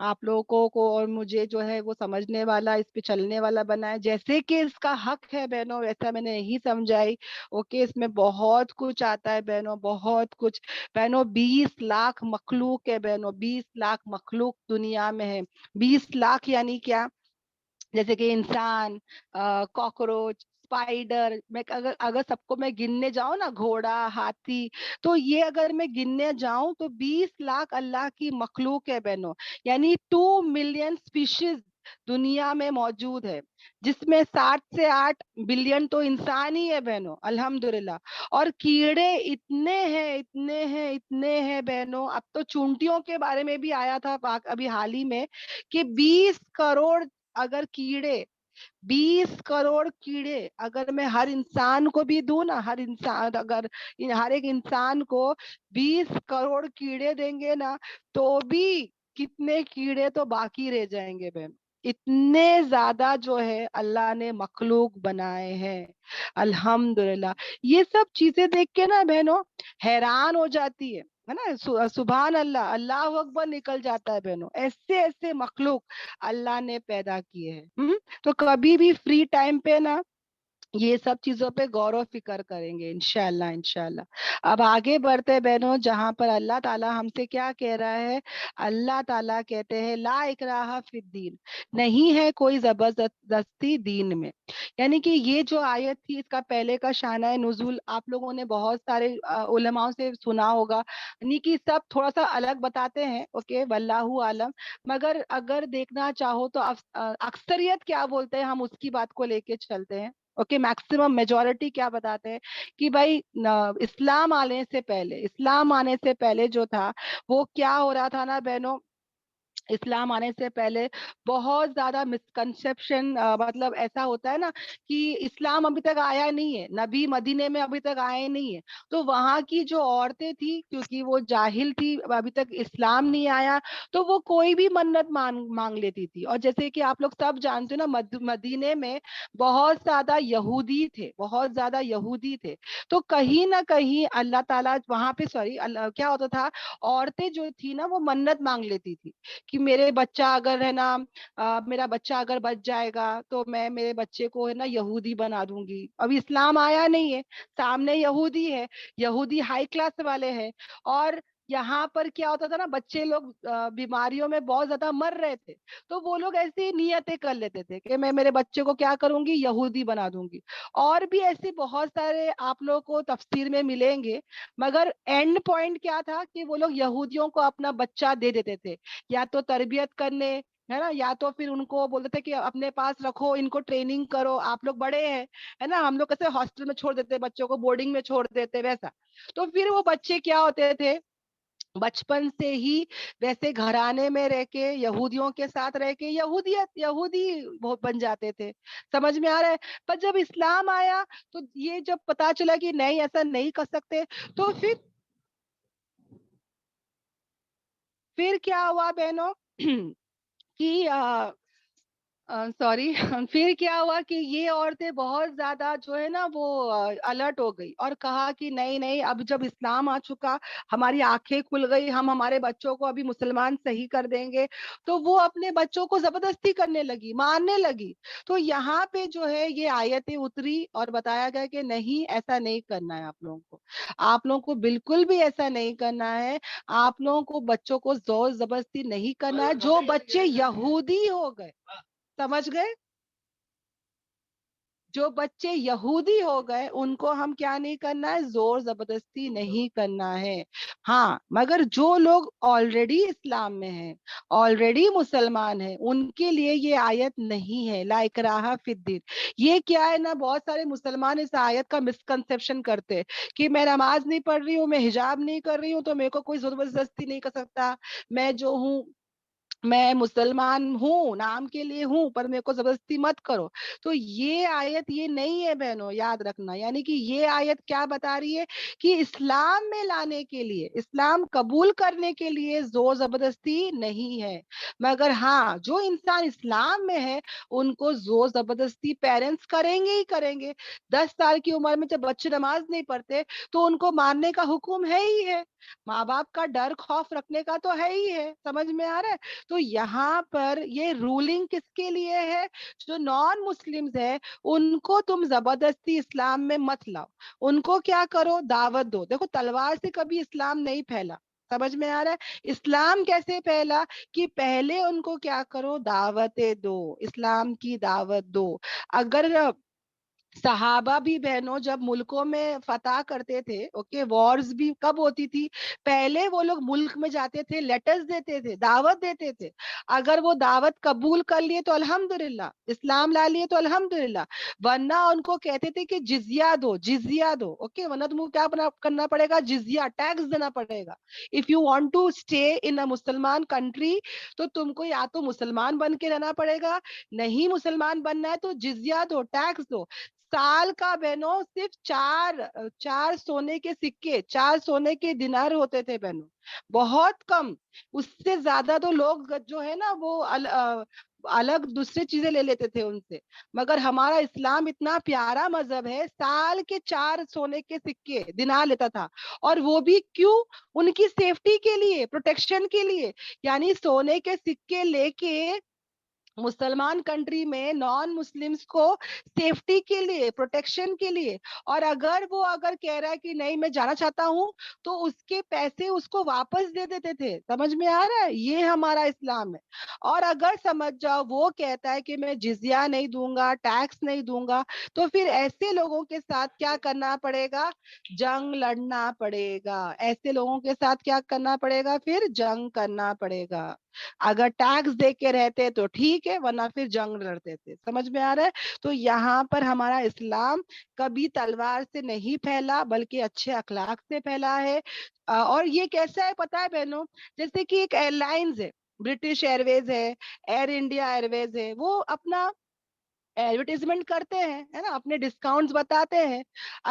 آپ لوگوں کو اور مجھے جو ہے وہ سمجھنے والا، اس پہ چلنے والا بنائے، جیسے کہ اس کا حق ہے بہنوں ویسا میں نے نہیں سمجھائی. اوکے، اس میں بہت کچھ آتا ہے بہنوں، بہت کچھ. بہنوں 20 لاکھ مخلوق ہے بہنوں، 20 لاکھ مخلوق دنیا میں ہے. 20 لاکھ یعنی کیا؟ جیسے کہ انسان، کاکروچ، اسپائڈر. میں اگر سب کو میں گننے جاؤں نا، گھوڑا، ہاتھی، تو یہ اگر میں گننے جاؤں تو 20 لاکھ اللہ کی مخلوق ہے بہنوں. یعنی 2 ملین اسپیشیز دنیا میں موجود ہے، جس میں 7 سے 8 بلین تو انسان ہی ہے بہنوں، الحمدللہ. اور کیڑے اتنے ہیں، اتنے ہیں، اتنے ہیں بہنوں. اب تو چونٹیوں کے بارے میں بھی آیا تھا ابھی حال ہی میں کہ 20 کروڑ اگر کیڑے، 20 کروڑ کیڑے اگر میں ہر انسان کو بھی دوں نا، ہر انسان اگر ہر ایک انسان کو 20 کروڑ کیڑے دیں گے نا، تو بھی کتنے کیڑے تو باقی رہ جائیں گے بہن. اتنے زیادہ جو ہے اللہ نے مخلوق بنائے ہیں، الحمدللہ. یہ سب چیزیں دیکھ کے نا بہنوں حیران ہو جاتی ہے نا. سبحان اللہ، اللہ اکبر نکل جاتا ہے بہنوں. ایسے ایسے مخلوق اللہ نے پیدا کیے ہیں. تو کبھی بھی فری ٹائم پہ نا یہ سب چیزوں پہ غور و فکر کریں گے انشاءاللہ، انشاءاللہ. اب آگے بڑھتے بہنوں، جہاں پر اللہ تعالیٰ ہم سے کیا کہہ رہا ہے. اللہ تعالیٰ کہتے ہیں لا اکراہ فی الدین، نہیں ہے کوئی زبردستی دین میں. یعنی کہ یہ جو آیت تھی، اس کا پہلے کا شانہ نزول آپ لوگوں نے بہت سارے علماء سے سنا ہوگا. یعنی کہ سب تھوڑا سا الگ بتاتے ہیں، اوکے، واللہ عالم. مگر اگر دیکھنا چاہو تو اکثریت کیا بولتے ہیں، ہم اس کی بات کو لے کے چلتے ہیں. اوکے، میکسیمم میجورٹی کیا بتاتے ہیں کہ بھائی اسلام آنے سے پہلے، اسلام آنے سے پہلے جو تھا وہ کیا ہو رہا تھا نا بہنوں. اسلام آنے سے پہلے بہت زیادہ مسکنسیپشن، مطلب ایسا ہوتا ہے نا کہ اسلام ابھی تک آیا نہیں ہے، نبی مدینے میں ابھی تک آئے نہیں ہے. تو وہاں کی جو عورتیں تھی، کیونکہ وہ جاہل تھی، ابھی تک اسلام نہیں آیا، تو وہ کوئی بھی منت مانگ لیتی تھی. اور جیسے کہ آپ لوگ سب جانتے ہیں نا، مدینے میں بہت زیادہ یہودی تھے، بہت زیادہ یہودی تھے. تو کہیں نہ کہیں اللہ تعالیٰ وہاں پہ، سوری، کیا ہوتا تھا، عورتیں جو تھی نا وہ منت مانگ لیتی تھی کہ میرے بچہ اگر ہے نا، میرا بچہ اگر بچ جائے گا تو میں میرے بچے کو ہے نا یہودی بنا دوں گی. ابھی اسلام آیا نہیں ہے، سامنے یہودی ہے، یہودی ہائی کلاس والے ہیں. اور یہاں پر کیا ہوتا تھا نا، بچے لوگ بیماریوں میں بہت زیادہ مر رہے تھے. تو وہ لوگ ایسی نیتیں کر لیتے تھے کہ میں میرے بچے کو کیا کروں گی، یہودی بنا دوں گی. اور بھی ایسے بہت سارے آپ لوگوں کو تفسیر میں ملیں گے. مگر اینڈ پوائنٹ کیا تھا کہ وہ لوگ یہودیوں کو اپنا بچہ دے دیتے تھے، یا تو تربیت کرنے، ہے نا، یا تو پھر ان کو بولتے تھے کہ اپنے پاس رکھو، ان کو ٹریننگ کرو، آپ لوگ بڑے ہیں، ہے نا. ہم لوگ کیسے ہاسٹل میں چھوڑ دیتے بچوں کو، بورڈنگ میں چھوڑ دیتے ویسا. تو پھر وہ بچے کیا ہوتے تھے، بچپن سے ہی ویسے گھرانے میں رہ کے، یہودیوں کے ساتھ رہ کے یہودی بن جاتے تھے. سمجھ میں آ رہا ہے. پر جب اسلام آیا تو یہ جب پتا چلا کہ نہیں، ایسا نہیں کر سکتے، تو پھر کیا ہوا بہنوں کہ سوری پھر کیا ہوا کہ یہ عورتیں بہت زیادہ جو ہے نا وہ الرٹ ہو گئی اور کہا کہ نہیں نہیں، اب جب اسلام آ چکا، ہماری آنکھیں کھل گئی، ہم ہمارے بچوں کو ابھی مسلمان صحیح کر دیں گے. تو وہ اپنے بچوں کو زبردستی کرنے لگی، مارنے لگی. تو یہاں پہ جو ہے یہ آیتیں اتری اور بتایا گیا کہ نہیں، ایسا نہیں کرنا ہے. آپ لوگوں کو، آپ لوگوں کو بالکل بھی ایسا نہیں کرنا ہے. آپ لوگوں کو بچوں کو زور زبردستی نہیں کرنا ہے. جو بچے یہودی ہو گئے، سمجھ گئے، جو بچے یہودی ہو گئے ان کو ہم کیا نہیں کرنا ہے، زور زبردستی نہیں کرنا ہے. ہاں، مگر جو لوگ آلریڈی اسلام میں ہیں، آلریڈی مسلمان ہیں، ان کے لیے یہ آیت نہیں ہے، لا اکراہ فی الدین. یہ کیا ہے نا، بہت سارے مسلمان اس آیت کا مسکنسیپشن کرتے کہ میں نماز نہیں پڑھ رہی ہوں، میں حجاب نہیں کر رہی ہوں، تو میرے کو کوئی زبردستی نہیں کر سکتا. میں جو ہوں، میں مسلمان ہوں، نام کے لیے ہوں، پر میرے کو زبردستی مت کرو. تو یہ آیت یہ نہیں ہے بہنوں، یاد رکھنا. یعنی کہ یہ آیت کیا بتا رہی ہے کہ اسلام میں لانے کے لیے، اسلام قبول کرنے کے لیے زور زبردستی نہیں ہے. مگر ہاں، جو انسان اسلام میں ہے ان کو زور زبردستی پیرنٹس کریں گے ہی کریں گے. 10 سال کی عمر میں جب بچے نماز نہیں پڑھتے تو ان کو مارنے کا حکم ہے ہی ہے. ماں باپ کا ڈر خوف رکھنے کا تو ہے ہی ہے. سمجھ میں آ رہا ہے. تو یہاں پر یہ رولنگ کس کے لیے ہے؟ جو نان مسلمز ہے ان کو تم زبردستی اسلام میں مت لاؤ، ان کو کیا کرو، دعوت دو. دیکھو تلوار سے کبھی اسلام نہیں پھیلا، سمجھ میں آ رہا ہے؟ اسلام کیسے پھیلا کہ پہلے ان کو کیا کرو، دعوتیں دو، اسلام کی دعوت دو. اگر صحابہ بھی بہنوں جب ملکوں میں فتح کرتے تھے، اوکے، وارز بھی کب ہوتی تھی؟ پہلے وہ لوگ ملک میں جاتے تھے، لیٹرز دیتے تھے، دعوت دیتے تھے. اگر وہ دعوت قبول کر لیے تو الحمدللہ، اسلام لا لیے تو الحمدللہ، ورنہ ان کو کہتے تھے کہ جزیہ دو، جزیہ دو، اوکے، ورنہ تم کو کیا کرنا پڑے گا، جزیہ، ٹیکس دینا پڑے گا. If you want to stay in a مسلمان کنٹری تو تم کو یا تو مسلمان بن کے رہنا پڑے گا، نہیں مسلمان بننا ہے تو جزیہ دو، ٹیکس دو. سال کا بہنوں صرف چار سونے کے سکے، 4 سونے کے دینار ہوتے تھے بہنوں، بہت کم. اس سے زیادہ تو لوگ جو ہے نا وہ الگ دوسری چیزیں لے لیتے تھے ان سے. مگر ہمارا اسلام اتنا پیارا مذہب ہے، سال کے 4 سونے کے سکے دینار لیتا تھا. اور وہ بھی کیوں؟ ان کی سیفٹی کے لیے، پروٹیکشن کے لیے. یعنی سونے کے سکے لے کے مسلمان کنٹری میں نان مسلمس کو سیفٹی کے لیے، پروٹیکشن کے لیے. اور اگر وہ کہہ رہا ہے کہ نہیں میں جانا چاہتا ہوں تو اس کے پیسے اس کو واپس دے دیتے تھے. سمجھ میں آ رہا ہے؟ یہ ہمارا اسلام ہے. اور اگر سمجھ جاؤ وہ کہتا ہے کہ میں جزیہ نہیں دوں گا، ٹیکس نہیں دوں گا، تو پھر ایسے لوگوں کے ساتھ کیا کرنا پڑے گا؟ جنگ لڑنا پڑے گا. ایسے لوگوں کے ساتھ کیا کرنا پڑے گا؟ پھر جنگ کرنا پڑے گا. اگر ٹیکس دے کے رہتے تو ٹھیک ہے، ورنہ پھر جنگ لڑتے تھے. سمجھ میں آ رہا ہے؟ تو یہاں پر ہمارا اسلام کبھی تلوار سے نہیں پھیلا بلکہ اچھے اخلاق سے پھیلا ہے. اور یہ کیسا ہے پتا ہے بہنوں؟ جیسے کہ ایک ایئر لائنز ہے، برٹش ایئر ویز ہے، ایئر انڈیا ایئر ویز ہے، وہ اپنا ایڈورٹیزمنٹ کرتے ہیں، ہے نا، اپنے ڈسکاؤنٹس بتاتے ہیں.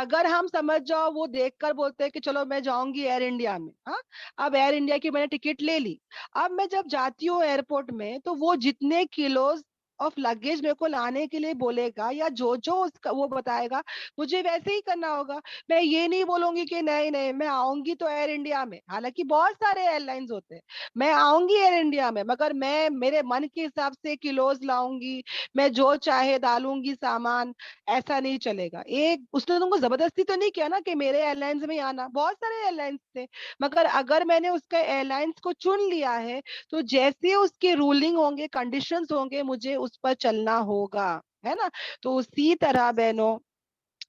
اگر ہم سمجھ جاؤ وہ دیکھ کر بولتے ہیں کہ چلو میں جاؤں گی ایئر انڈیا میں، ہاں، اب ایئر انڈیا کی میں نے ٹکٹ لے لی. اب میں جب جاتی ہوں ایئرپورٹ میں تو وہ جتنے کلوز آف لگیج میرے کو لانے کے لیے بولے گا یا جو اس کا وہ بتائے گا مجھے ویسے ہی کرنا ہوگا. میں یہ نہیں بولوں گی کہ نہیں نہیں میں آؤں گی تو ایئر انڈیا میں، حالانکہ بہت سارے ایئر لائنز ہوتے ہیں، میں آؤں گی ایئر انڈیا میں، مگر میں میرے من کے حساب سے کلوز لاؤں گی، میں جو چاہے ڈالوں گی سامان. ایسا نہیں چلے گا. ایک اس نے تم کو زبردستی تو نہیں کیا نا کہ میرے ایئر لائنز میں آنا، بہت سارے ایئر لائنز تھے، مگر اگر میں نے اس کے ایئر لائنز کو چن لیا ہے تو جیسے اس کے رولنگ ہوں گے، کنڈیشنز ہوں گے، مجھے اس پر چلنا ہوگا، ہے نا. تو اسی طرح بہنوں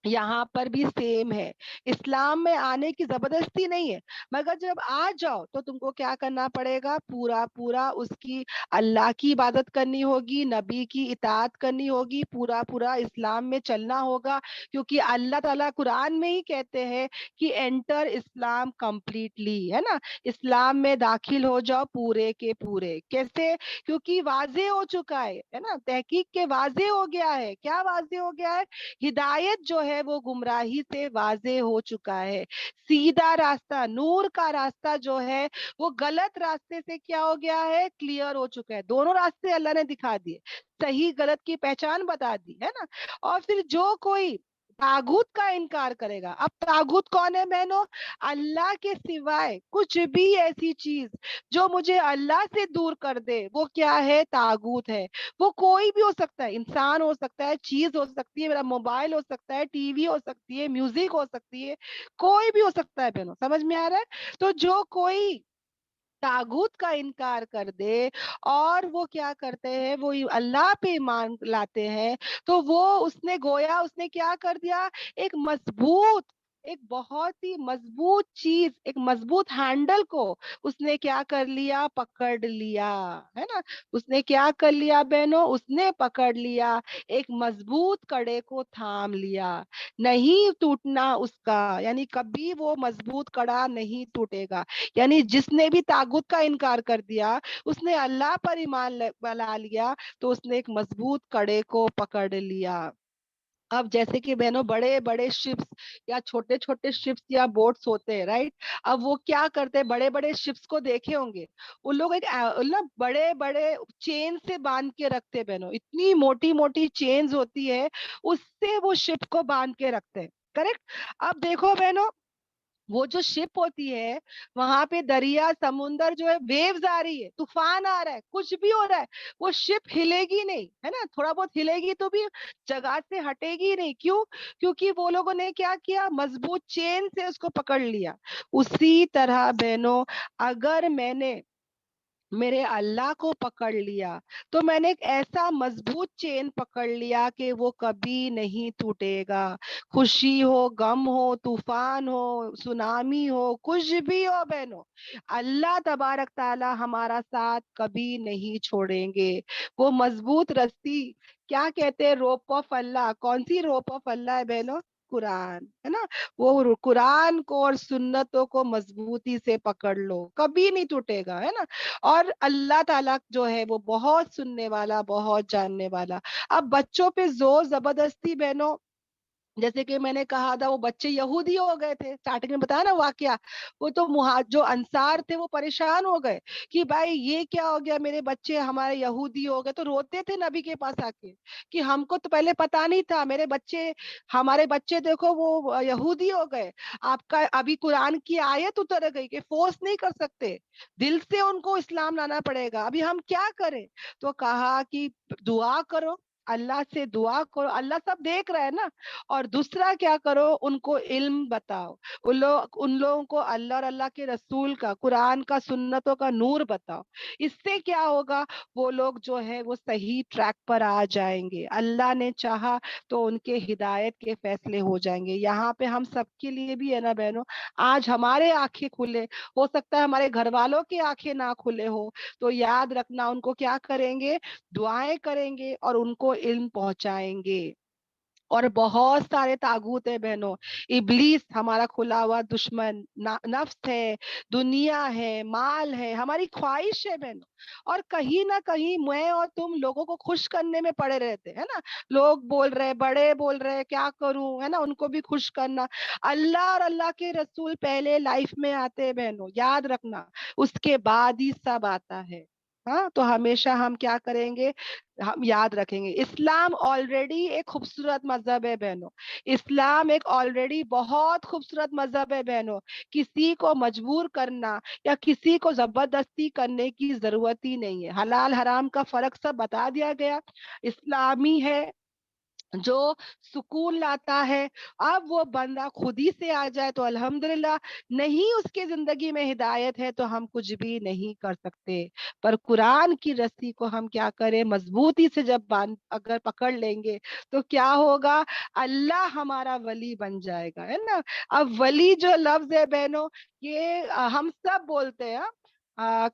یہاں پر بھی سیم ہے. اسلام میں آنے کی زبردستی نہیں ہے، مگر جب آ جاؤ تو تم کو کیا کرنا پڑے گا؟ پورا پورا اس کی اللہ کی عبادت کرنی ہوگی، نبی کی اطاعت کرنی ہوگی، پورا پورا اسلام میں چلنا ہوگا. کیونکہ اللہ تعالیٰ قرآن میں ہی کہتے ہیں کہ انٹر اسلام کمپلیٹلی، ہے نا، اسلام میں داخل ہو جاؤ پورے کے پورے. کیسے؟ کیونکہ واضح ہو چکا ہے نا، تحقیق کے واضح ہو گیا ہے. کیا واضح ہو گیا ہے؟ ہدایت جو ہے وہ گمراہی سے واضح ہو چکا ہے. سیدھا راستہ، نور کا راستہ جو ہے وہ غلط راستے سے کیا ہو گیا ہے؟ کلیئر ہو چکا ہے. دونوں راستے اللہ نے دکھا دیے، صحیح غلط کی پہچان بتا دی، ہے نا. اور پھر جو کوئی طاغوت کا انکار کرے گا، اب طاغوت کون ہے بہنوں؟ اللہ کے سوائے کچھ بھی ایسی چیز جو مجھے اللہ سے دور کر دے وہ کیا ہے؟ طاغوت ہے. وہ کوئی بھی ہو سکتا ہے، انسان ہو سکتا ہے، چیز ہو سکتی ہے، میرا موبائل ہو سکتا ہے، ٹی وی ہو سکتی ہے، میوزک ہو سکتی ہے، کوئی بھی ہو سکتا ہے بہنوں. سمجھ میں آ رہا ہے؟ تو جو کوئی طاغوت کا انکار کر دے اور وہ کیا کرتے ہیں، وہ اللہ پہ ایمان لاتے ہیں، تو وہ اس نے گویا اس نے کیا کر دیا؟ ایک مضبوط، ایک بہت ہی مضبوط چیز، ایک مضبوط ہینڈل کو اس نے کیا کر لیا؟ پکڑ لیا، ہے نا. اس نے کیا کر لیا بہنوں؟ اس نے پکڑ لیا، ایک مضبوط کڑے کو تھام لیا. نہیں ٹوٹنا اس کا، یعنی کبھی وہ مضبوط کڑا نہیں ٹوٹے گا. یعنی جس نے بھی طاغوت کا انکار کر دیا، اس نے اللہ پر ایمان لا لیا، تو اس نے ایک مضبوط کڑے کو پکڑ لیا. اب جیسے کہ بہنوں بڑے بڑے شپس یا چھوٹے چھوٹے شپس یا بوٹس ہوتے ہیں، رائٹ. اب وہ کیا کرتے ہیں؟ بڑے بڑے شپس کو دیکھے ہوں گے، ان لوگ ایک بڑے بڑے چین سے باندھ کے رکھتے. بہنوں اتنی موٹی موٹی چینز ہوتی ہے، اس سے وہ شپ کو باندھ کے رکھتے ہیں، کریکٹ. اب دیکھو بہنوں وہ جو شپ ہوتی ہے وہاں پہ دریا سمندر جو ہے ویوز آ رہی ہے, طوفان آ رہا ہے, کچھ بھی ہو رہا ہے, وہ شپ ہلے گی نہیں, ہے نا, تھوڑا بہت ہلے گی تو بھی جگہ سے ہٹے گی نہیں. کیوں؟ کیونکہ وہ لوگوں نے کیا کیا, مضبوط چین سے اس کو پکڑ لیا. اسی طرح بہنوں, اگر میں نے میرے اللہ کو پکڑ لیا تو میں نے ایک ایسا مضبوط چین پکڑ لیا کہ وہ کبھی نہیں ٹوٹے گا. خوشی ہو, غم ہو, طوفان ہو, سونامی ہو, کچھ بھی ہو بہنوں, اللہ تبارک تعالی ہمارا ساتھ کبھی نہیں چھوڑیں گے. وہ مضبوط رسی, کیا کہتے ہیں, روپ آف اللہ. کون سی روپ آف اللہ ہے بہنوں؟ قرآن, ہے نا. وہ قرآن کو اور سنتوں کو مضبوطی سے پکڑ لو, کبھی نہیں ٹوٹے گا, ہے نا. اور اللہ تعالیٰ جو ہے وہ بہت سننے والا, بہت جاننے والا. اب بچوں پہ زور زبردستی بہنوں, جیسے کہ میں نے کہا تھا وہ بچے یہودی ہو گئے تھے, اسٹارٹنگ میں بتایا نا واقعہ, وہ تو جو انصار تھے وہ پریشان ہو گئے کہ بھائی یہ کیا ہو گیا, میرے بچے ہمارے یہودی ہو گئے. تو روتے تھے نبی کے پاس آ کے کہ ہم کو تو پہلے پتا نہیں تھا, میرے بچے, ہمارے بچے دیکھو وہ یہودی ہو گئے. آپ کا ابھی قرآن کی آیت اتر گئی کہ فورس نہیں کر سکتے, دل سے ان کو اسلام لانا پڑے گا, ابھی ہم کیا کریں. تو کہا کہ دعا کرو, اللہ سے دعا کرو, اللہ سب دیکھ رہا ہے نا. اور دوسرا کیا کرو, ان کو علم بتاؤ, ان لوگوں کو اللہ اور اللہ کے رسول کا, قرآن کا, سنتوں کا نور بتاؤ. اس سے کیا ہوگا, وہ لوگ جو ہے وہ صحیح ٹریک پر آ جائیں گے. اللہ نے چاہا تو ان کے ہدایت کے فیصلے ہو جائیں گے. یہاں پہ ہم سب کے لیے بھی ہے نا بہنوں, آج ہمارے آنکھیں کھلے, ہو سکتا ہے ہمارے گھر والوں کی آنکھیں نہ کھلے ہو, تو یاد رکھنا ان کو کیا کریں گے, دعائیں کریں گے اور ان کو علم پہنچائیں گے. اور بہت سارے طاغوت ہے بہنوں, ابلیس ہمارا کھلا ہوا دشمن, نفس ہے, دنیا ہے, مال ہے, ہماری خواہش ہے بہنوں. اور کہیں نہ کہیں میں اور تم لوگوں کو خوش کرنے میں پڑے رہتے ہیں نا. لوگ بول رہے, بڑے بول رہے, کیا کروں, ہے نا, ان کو بھی خوش کرنا. اللہ اور اللہ کے رسول پہلے لائف میں آتے ہیں بہنوں, یاد رکھنا, اس کے بعد ہی سب آتا ہے. ہاں, تو ہمیشہ ہم کیا کریں گے, ہم یاد رکھیں گے, اسلام آلریڈی ایک خوبصورت مذہب ہے بہنوں. اسلام ایک آلریڈی بہت خوبصورت مذہب ہے بہنوں. کسی کو مجبور کرنا یا کسی کو زبردستی کرنے کی ضرورت ہی نہیں ہے. حلال حرام کا فرق سب بتا دیا گیا. اسلامی ہے جو سکون لاتا ہے. اب وہ بندہ خود ہی سے آ جائے تو الحمدللہ, نہیں اس کے زندگی میں ہدایت ہے تو ہم کچھ بھی نہیں کر سکتے. پر قرآن کی رسی کو ہم کیا کریں, مضبوطی سے جب اگر پکڑ لیں گے تو کیا ہوگا, اللہ ہمارا ولی بن جائے گا, ہے نا. اب ولی جو لفظ ہے بہنوں, یہ ہم سب بولتے ہیں,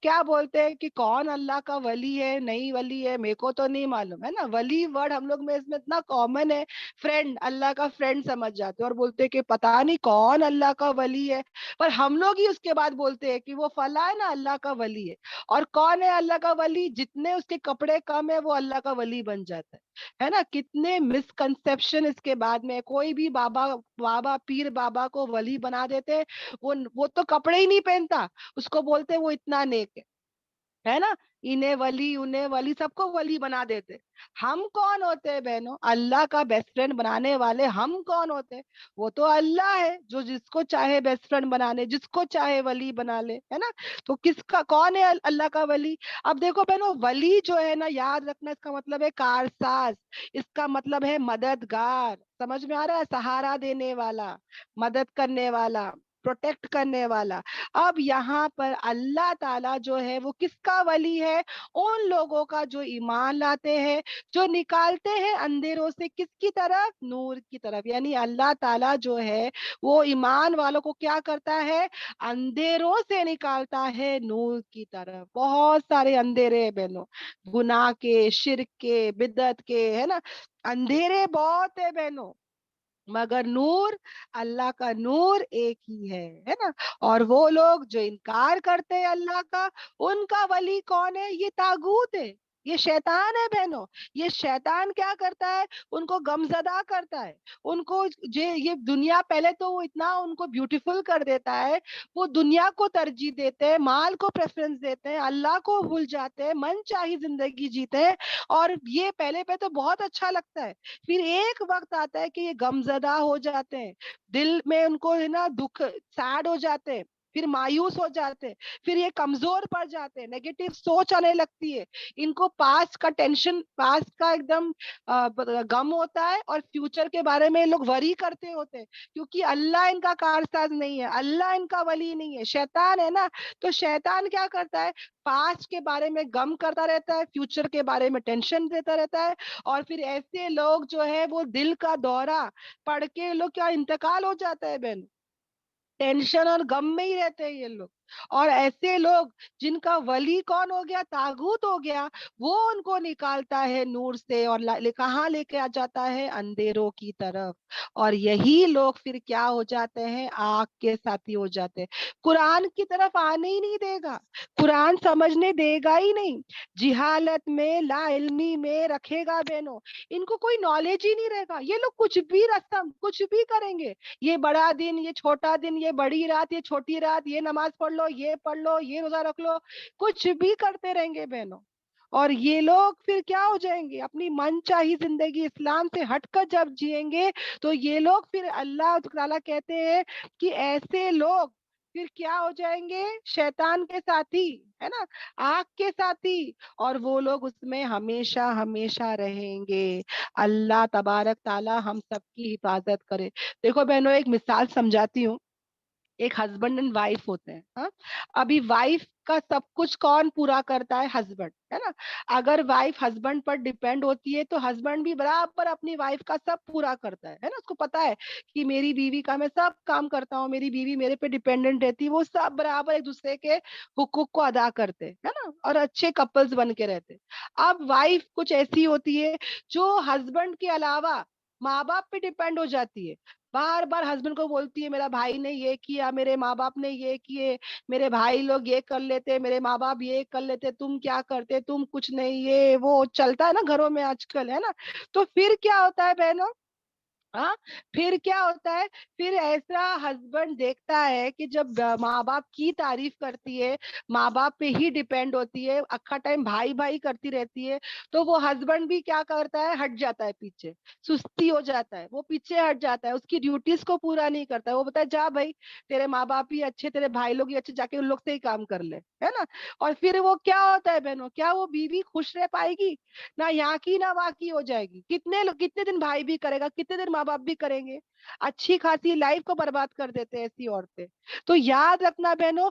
کیا بولتے ہیں کہ کون اللہ کا ولی ہے, نہیں ولی ہے, میرے کو تو نہیں معلوم, ہے نا. ولی ورڈ ہم لوگ میں اس میں اتنا کامن ہے, فرینڈ, اللہ کا فرینڈ سمجھ جاتے اور بولتے کہ پتا نہیں کون اللہ کا ولی ہے. پر ہم لوگ ہی اس کے بعد بولتے ہیں کہ وہ فلاں ہے نا اللہ کا ولی ہے. اور کون ہے اللہ کا ولی, جتنے اس کے کپڑے کم ہے وہ اللہ کا ولی بن جاتا ہے نا. کتنے مسکنسپشن اس کے بعد میں, کوئی بھی بابا پیر بابا کو ولی بنا دیتے, وہ تو کپڑے ہی نہیں پہنتا, اس کو بولتے وہ اتنا نیک ہے نا. انہیں ولی سب کو ولی بنا دیتے. ہم کون ہوتے ہیں بہنوں, اللہ کا بیسٹ فرینڈ بنانے والے ہم کون ہوتے ہیں, وہ تو اللہ ہے جو جس کو چاہے بیسٹ فرینڈ بنانے, جس کو چاہے ولی بنا لے, ہے نا. تو کس کا, کون ہے اللہ کا ولی. اب دیکھو بہنوں, ولی جو ہے نا, یاد رکھنا, اس کا مطلب ہے کارساز, اس کا مطلب ہے مددگار. سمجھ میں آ رہا ہے, سہارا دینے والا, مدد کرنے والا, پروٹیکٹ کرنے والا. اب یہاں پر اللہ تعالیٰ جو ہے وہ کس کا ولی ہے, ان لوگوں کا جو ایمان لاتے ہیں, جو نکالتے ہیں اندھیروں سے کس کی طرف, نور کی طرف. یعنی اللہ تعالیٰ جو ہے وہ ایمان والوں کو کیا کرتا ہے, اندھیروں سے نکالتا ہے نور کی طرف. بہت سارے اندھیرے ہیں بہنوں, گناہ کے, شرک کے, بدعت کے, ہے نا, اندھیرے بہت ہے بہنوں, مگر نور, اللہ کا نور ایک ہی ہے نا. اور وہ لوگ جو انکار کرتے ہیں اللہ کا, ان کا ولی کون ہے, یہ طاغوت ہے, یہ شیطان ہے بہنوں. یہ شیطان کیا کرتا ہے؟ ان کو غمزدہ کرتا ہے. ان کو یہ دنیا پہلے تو وہ اتنا ان کو بیوٹیفل کر دیتا ہے، وہ دنیا کو ترجیح دیتے ہیں، مال کو پریفرنس دیتے ہیں، اللہ کو بھول جاتے ہیں، من چاہی زندگی جیتے ہیں. اور یہ پہلے پہ تو بہت اچھا لگتا ہے، پھر ایک وقت آتا ہے کہ یہ غمزدہ ہو جاتے ہیں، دل میں ان کو ہے نا دکھ، سیڈ ہو جاتے ہیں، پھر مایوس ہو جاتے ہیں، پھر یہ کمزور پڑ جاتے ہیں، نیگیٹو سوچ آنے لگتی ہے، ان کو پاسٹ کا ٹینشن، پاسٹ کا ایک دم غم ہوتا ہے، اور فیوچر کے بارے میں لوگ وری کرتے ہوتے ہیں، کیونکہ اللہ ان کا کارساز نہیں ہے، اللہ ان کا ولی نہیں ہے، شیطان ہے نا. تو شیطان کیا کرتا ہے؟ پاسٹ کے بارے میں غم کرتا رہتا ہے، فیوچر کے بارے میں ٹینشن دیتا رہتا ہے، اور پھر ایسے لوگ جو ہے وہ دل کا دورہ پڑ کے لوگ کیا انتقال ہو جاتا ہے بہن، ٹینشن اور غم میں ہی رہتے ہیں یہ لوگ. اور ایسے لوگ جن کا ولی کون ہو گیا؟ طاغوت ہو گیا، وہ ان کو نکالتا ہے نور سے، اور کہاں لے کے آ جاتا ہے؟ اندھیروں کی طرف. اور یہی لوگ پھر کیا ہو جاتے ہیں؟ آگ کے ساتھی ہو جاتے ہیں. قرآن کی طرف آنے ہی نہیں دے گا، قرآن سمجھنے دے گا ہی نہیں، جہالت میں، لا علمی میں رکھے گا بہنوں. ان کو کوئی نالج ہی نہیں رہے گا، یہ لوگ کچھ بھی رسم کچھ بھی کریں گے، یہ بڑا دن، یہ چھوٹا دن، یہ بڑی رات، یہ چھوٹی رات، یہ نماز پڑھ لو، یہ پڑھ لو، یہ روزہ رکھ لو، کچھ بھی کرتے رہیں گے بہنوں. اور یہ لوگ پھر کیا ہو جائیں گے؟ اپنی من چاہی زندگی اسلام سے ہٹ کر جب جئیں گے تو یہ لوگ پھر اللہ تعالیٰ کہتے ہیں کہ ایسے لوگ پھر کیا ہو جائیں گے؟ شیطان کے ساتھی، ہے نا، آگ کے ساتھی، اور وہ لوگ اس میں ہمیشہ ہمیشہ رہیں گے. اللہ تبارک تعالیٰ ہم سب کی حفاظت کرے. دیکھو بہنوں، ایک مثال سمجھاتی ہوں. ایک ہسبینڈ اینڈ وائف ہوتے ہیں، ہاں. ابھی وائف کا سب کچھ کون پورا کرتا ہے؟ ہسبینڈ، ہے نا. اگر وائف ہسبینڈ پر ڈیپینڈ ہوتی ہے تو ہسبینڈ بھی برابر اپنی وائف کا سب پورا کرتا ہے نا. اس کو پتا ہے کہ میری بیوی کا میں سب کام کرتا ہوں، میری بیوی میرے پہ ڈیپینڈنٹ رہتی ہے، وہ سب برابر ایک دوسرے کے حقوق کو ادا کرتے، ہے نا، اور اچھے کپلز بن کے رہتے. اب وائف کچھ ایسی ہوتی ہے جو ہسبینڈ کے علاوہ ماں باپ پہ ڈیپینڈ ہو جاتی ہے، بار بار ہسبینڈ کو بولتی ہے میرا بھائی نے یہ کیا، میرے ماں باپ نے یہ کیے، میرے بھائی لوگ یہ کر لیتے، میرے ماں باپ یہ کر لیتے، تم کیا کرتے، تم کچھ نہیں، یہ وہ چلتا ہے نا گھروں میں آج کل، ہے نا. تو پھر کیا ہوتا ہے بہنوں؟ ہاں، پھر کیا ہوتا ہے؟ پھر ایسا ہسبینڈ دیکھتا ہے کہ جب ماں باپ کی تعریف کرتی ہے، ماں باپ پہ ہی ڈیپینڈ ہوتی ہے، اکھا ٹائم بھائی بھائی کرتی رہتی ہے، تو وہ ہسبینڈ بھی کیا کرتا ہے؟ ہٹ جاتا ہے پیچھے، سستی ہو جاتا ہے، وہ پیچھے ہٹ جاتا ہے، اس کی ڈیوٹیز کو پورا نہیں کرتا ہے. وہ بتا ہے جا بھائی، تیرے ماں باپ ہی اچھے، تیرے بھائی لوگ ہی اچھے، جا کے ان لوگ سے ہی کام کر لے، ہے نا. اور پھر وہ کیا ہوتا ہے بہنوں؟ کیا وہ بیوی خوش رہ پائے گی؟ نہ یہاں کی نہ وہاں کی ہو جائے گی. کتنے دن بھائی بھی کرے گا، کتنے دن ماں باپ بھی کریں گے، اچھی خاصی لائف کو برباد کر دیتے ہیں ایسی عورتیں. تو یاد رکھنا بہنوں،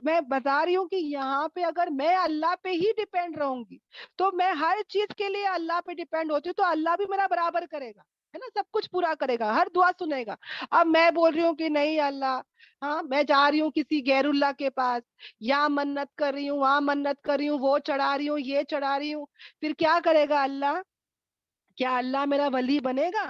میں بتا رہی ہوں کہ یہاں پہ اگر میں اللہ پہ ہی ڈیپینڈ رہوں گی تو میں ہر چیز کے لیے اللہ پہ ڈیپینڈ ہوتی ہوں، تو اللہ بھی میرا برابر کرے گا، ہے نا، سب کچھ پورا کرے گا، ہر دعا سنے گا. اب میں بول رہی ہوں کہ نہیں اللہ، ہاں میں جا رہی ہوں کسی غیر اللہ کے پاس، یا منت کر رہی ہوں، وہاں منت کر رہی ہوں، وہ چڑھا رہی ہوں، یہ چڑھا رہی ہوں، پھر کیا کرے گا اللہ؟ کیا اللہ میرا ولی بنے گا؟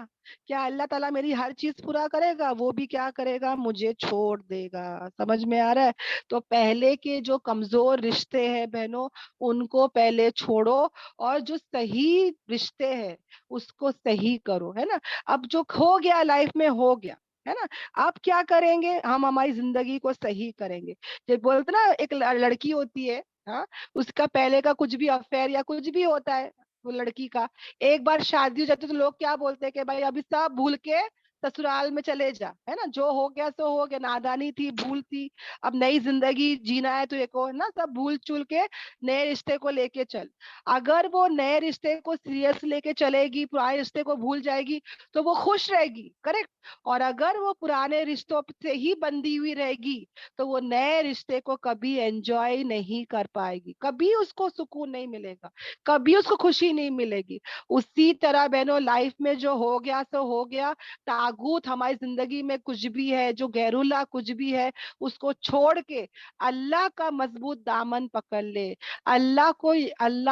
کیا اللہ تعالیٰ میری ہر چیز پورا کرے گا؟ وہ بھی کیا کرے گا؟ مجھے چھوڑ دے گا. سمجھ میں آ رہا ہے؟ تو پہلے کے جو کمزور رشتے ہیں بہنوں، ان کو پہلے چھوڑو، اور جو صحیح رشتے ہیں اس کو صحیح کرو، ہے نا. اب جو ہو گیا لائف میں ہو گیا، ہے نا. اب کیا کریں گے ہم؟ ہماری زندگی کو صحیح کریں گے. جب بولتے نا ایک لڑکی ہوتی ہے، ہاں، اس کا پہلے کا کچھ بھی افیئر یا کچھ بھی ہوتا ہے، وہ لڑکی کا ایک بار شادی ہو جاتی ہے تو لوگ کیا بولتے ہیں کہ بھائی ابھی سب بھول کے سسرال میں چلے جا، ہے نا، جو ہو گیا سو ہو گیا، نادانی تھی، بھول تھی، اب نئی زندگی جینا ہے تو ایک نا سب بھول چول کے نئے رشتے کو لے کے چل. اگر وہ نئے رشتے کو سیریس لے کے چلے گی، پرانے رشتے کو بھول جائے گی تو وہ خوش رہے گی، کریکٹ. اور اگر وہ پرانے رشتوں سے ہی بندھی ہوئی رہے گی تو وہ نئے رشتے کو کبھی انجوائے نہیں کر پائے گی، کبھی اس کو سکون نہیں ملے گا، کبھی اس کو خوشی نہیں ملے گی. اسی طرح بہنوں لائف میں جو ہو گیا سو ہو گیا. طاغوت ہماری زندگی میں کچھ بھی ہے، جو غیر اللہ کچھ بھی ہے، اس کو چھوڑ کے اللہ کا مضبوط دامن پکڑ لے. اللہ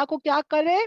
کو کیا کرے؟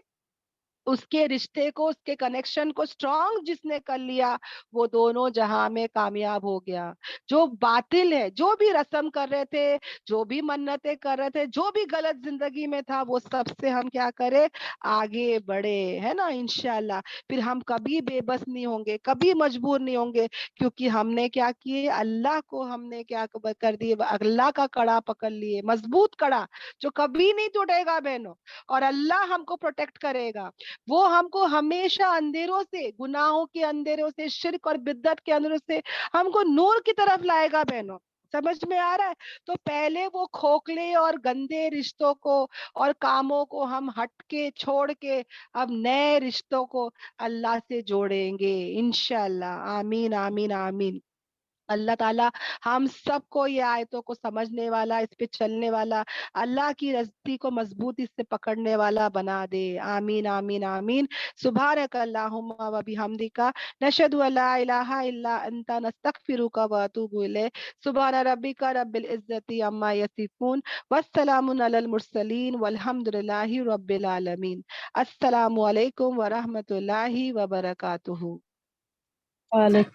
اس کے رشتے کو، اس کے کنیکشن کو اسٹرانگ جس نے کر لیا وہ دونوں جہاں میں کامیاب ہو گیا. جو باطل ہے، جو بھی رسم کر رہے تھے، جو بھی منتیں کر رہے تھے، جو بھی غلط زندگی میں تھا، وہ سب سے ہم کیا کرے، آگے بڑھے، ہے نا انشاءاللہ. پھر ہم کبھی بے بس نہیں ہوں گے، کبھی مجبور نہیں ہوں گے، کیونکہ ہم نے کیا کیے، اللہ کو ہم نے کیا کر دیے، اللہ کا کڑا پکڑ لیے، مضبوط کڑا جو کبھی نہیں ٹوٹے گا بہنوں. اور اللہ ہم کو پروٹیکٹ کرے گا. وہ ہم کو ہمیشہ اندھیروں سے، گناہوں کے اندھیروں سے، شرک اور بدعت کے اندھیروں سے ہم کو نور کی طرف لائے گا بہنوں. سمجھ میں آ رہا ہے؟ تو پہلے وہ کھوکھلے اور گندے رشتوں کو اور کاموں کو ہم ہٹ کے چھوڑ کے اب نئے رشتوں کو اللہ سے جوڑیں گے انشاءاللہ. آمین آمین آمین. اللہ تعالیٰ ہم سب کو یہ آیتوں کو سمجھنے والا، اس پہ چلنے والا، اللہ کی رضی کو مضبوطی سے پکڑنے والا بنا دے. آمین آمین آمین. سبحانک اللہم و بحمدک، نشہد ان لا الہ الا انت، نستغفرک و اتوب الیک. سبحان ربک رب العزت عما یصفون، والسلام علی المرسلین، والحمد للہ رب العالمین. السلام علیکم ورحمۃ اللہ وبرکاتہ. وعلیکم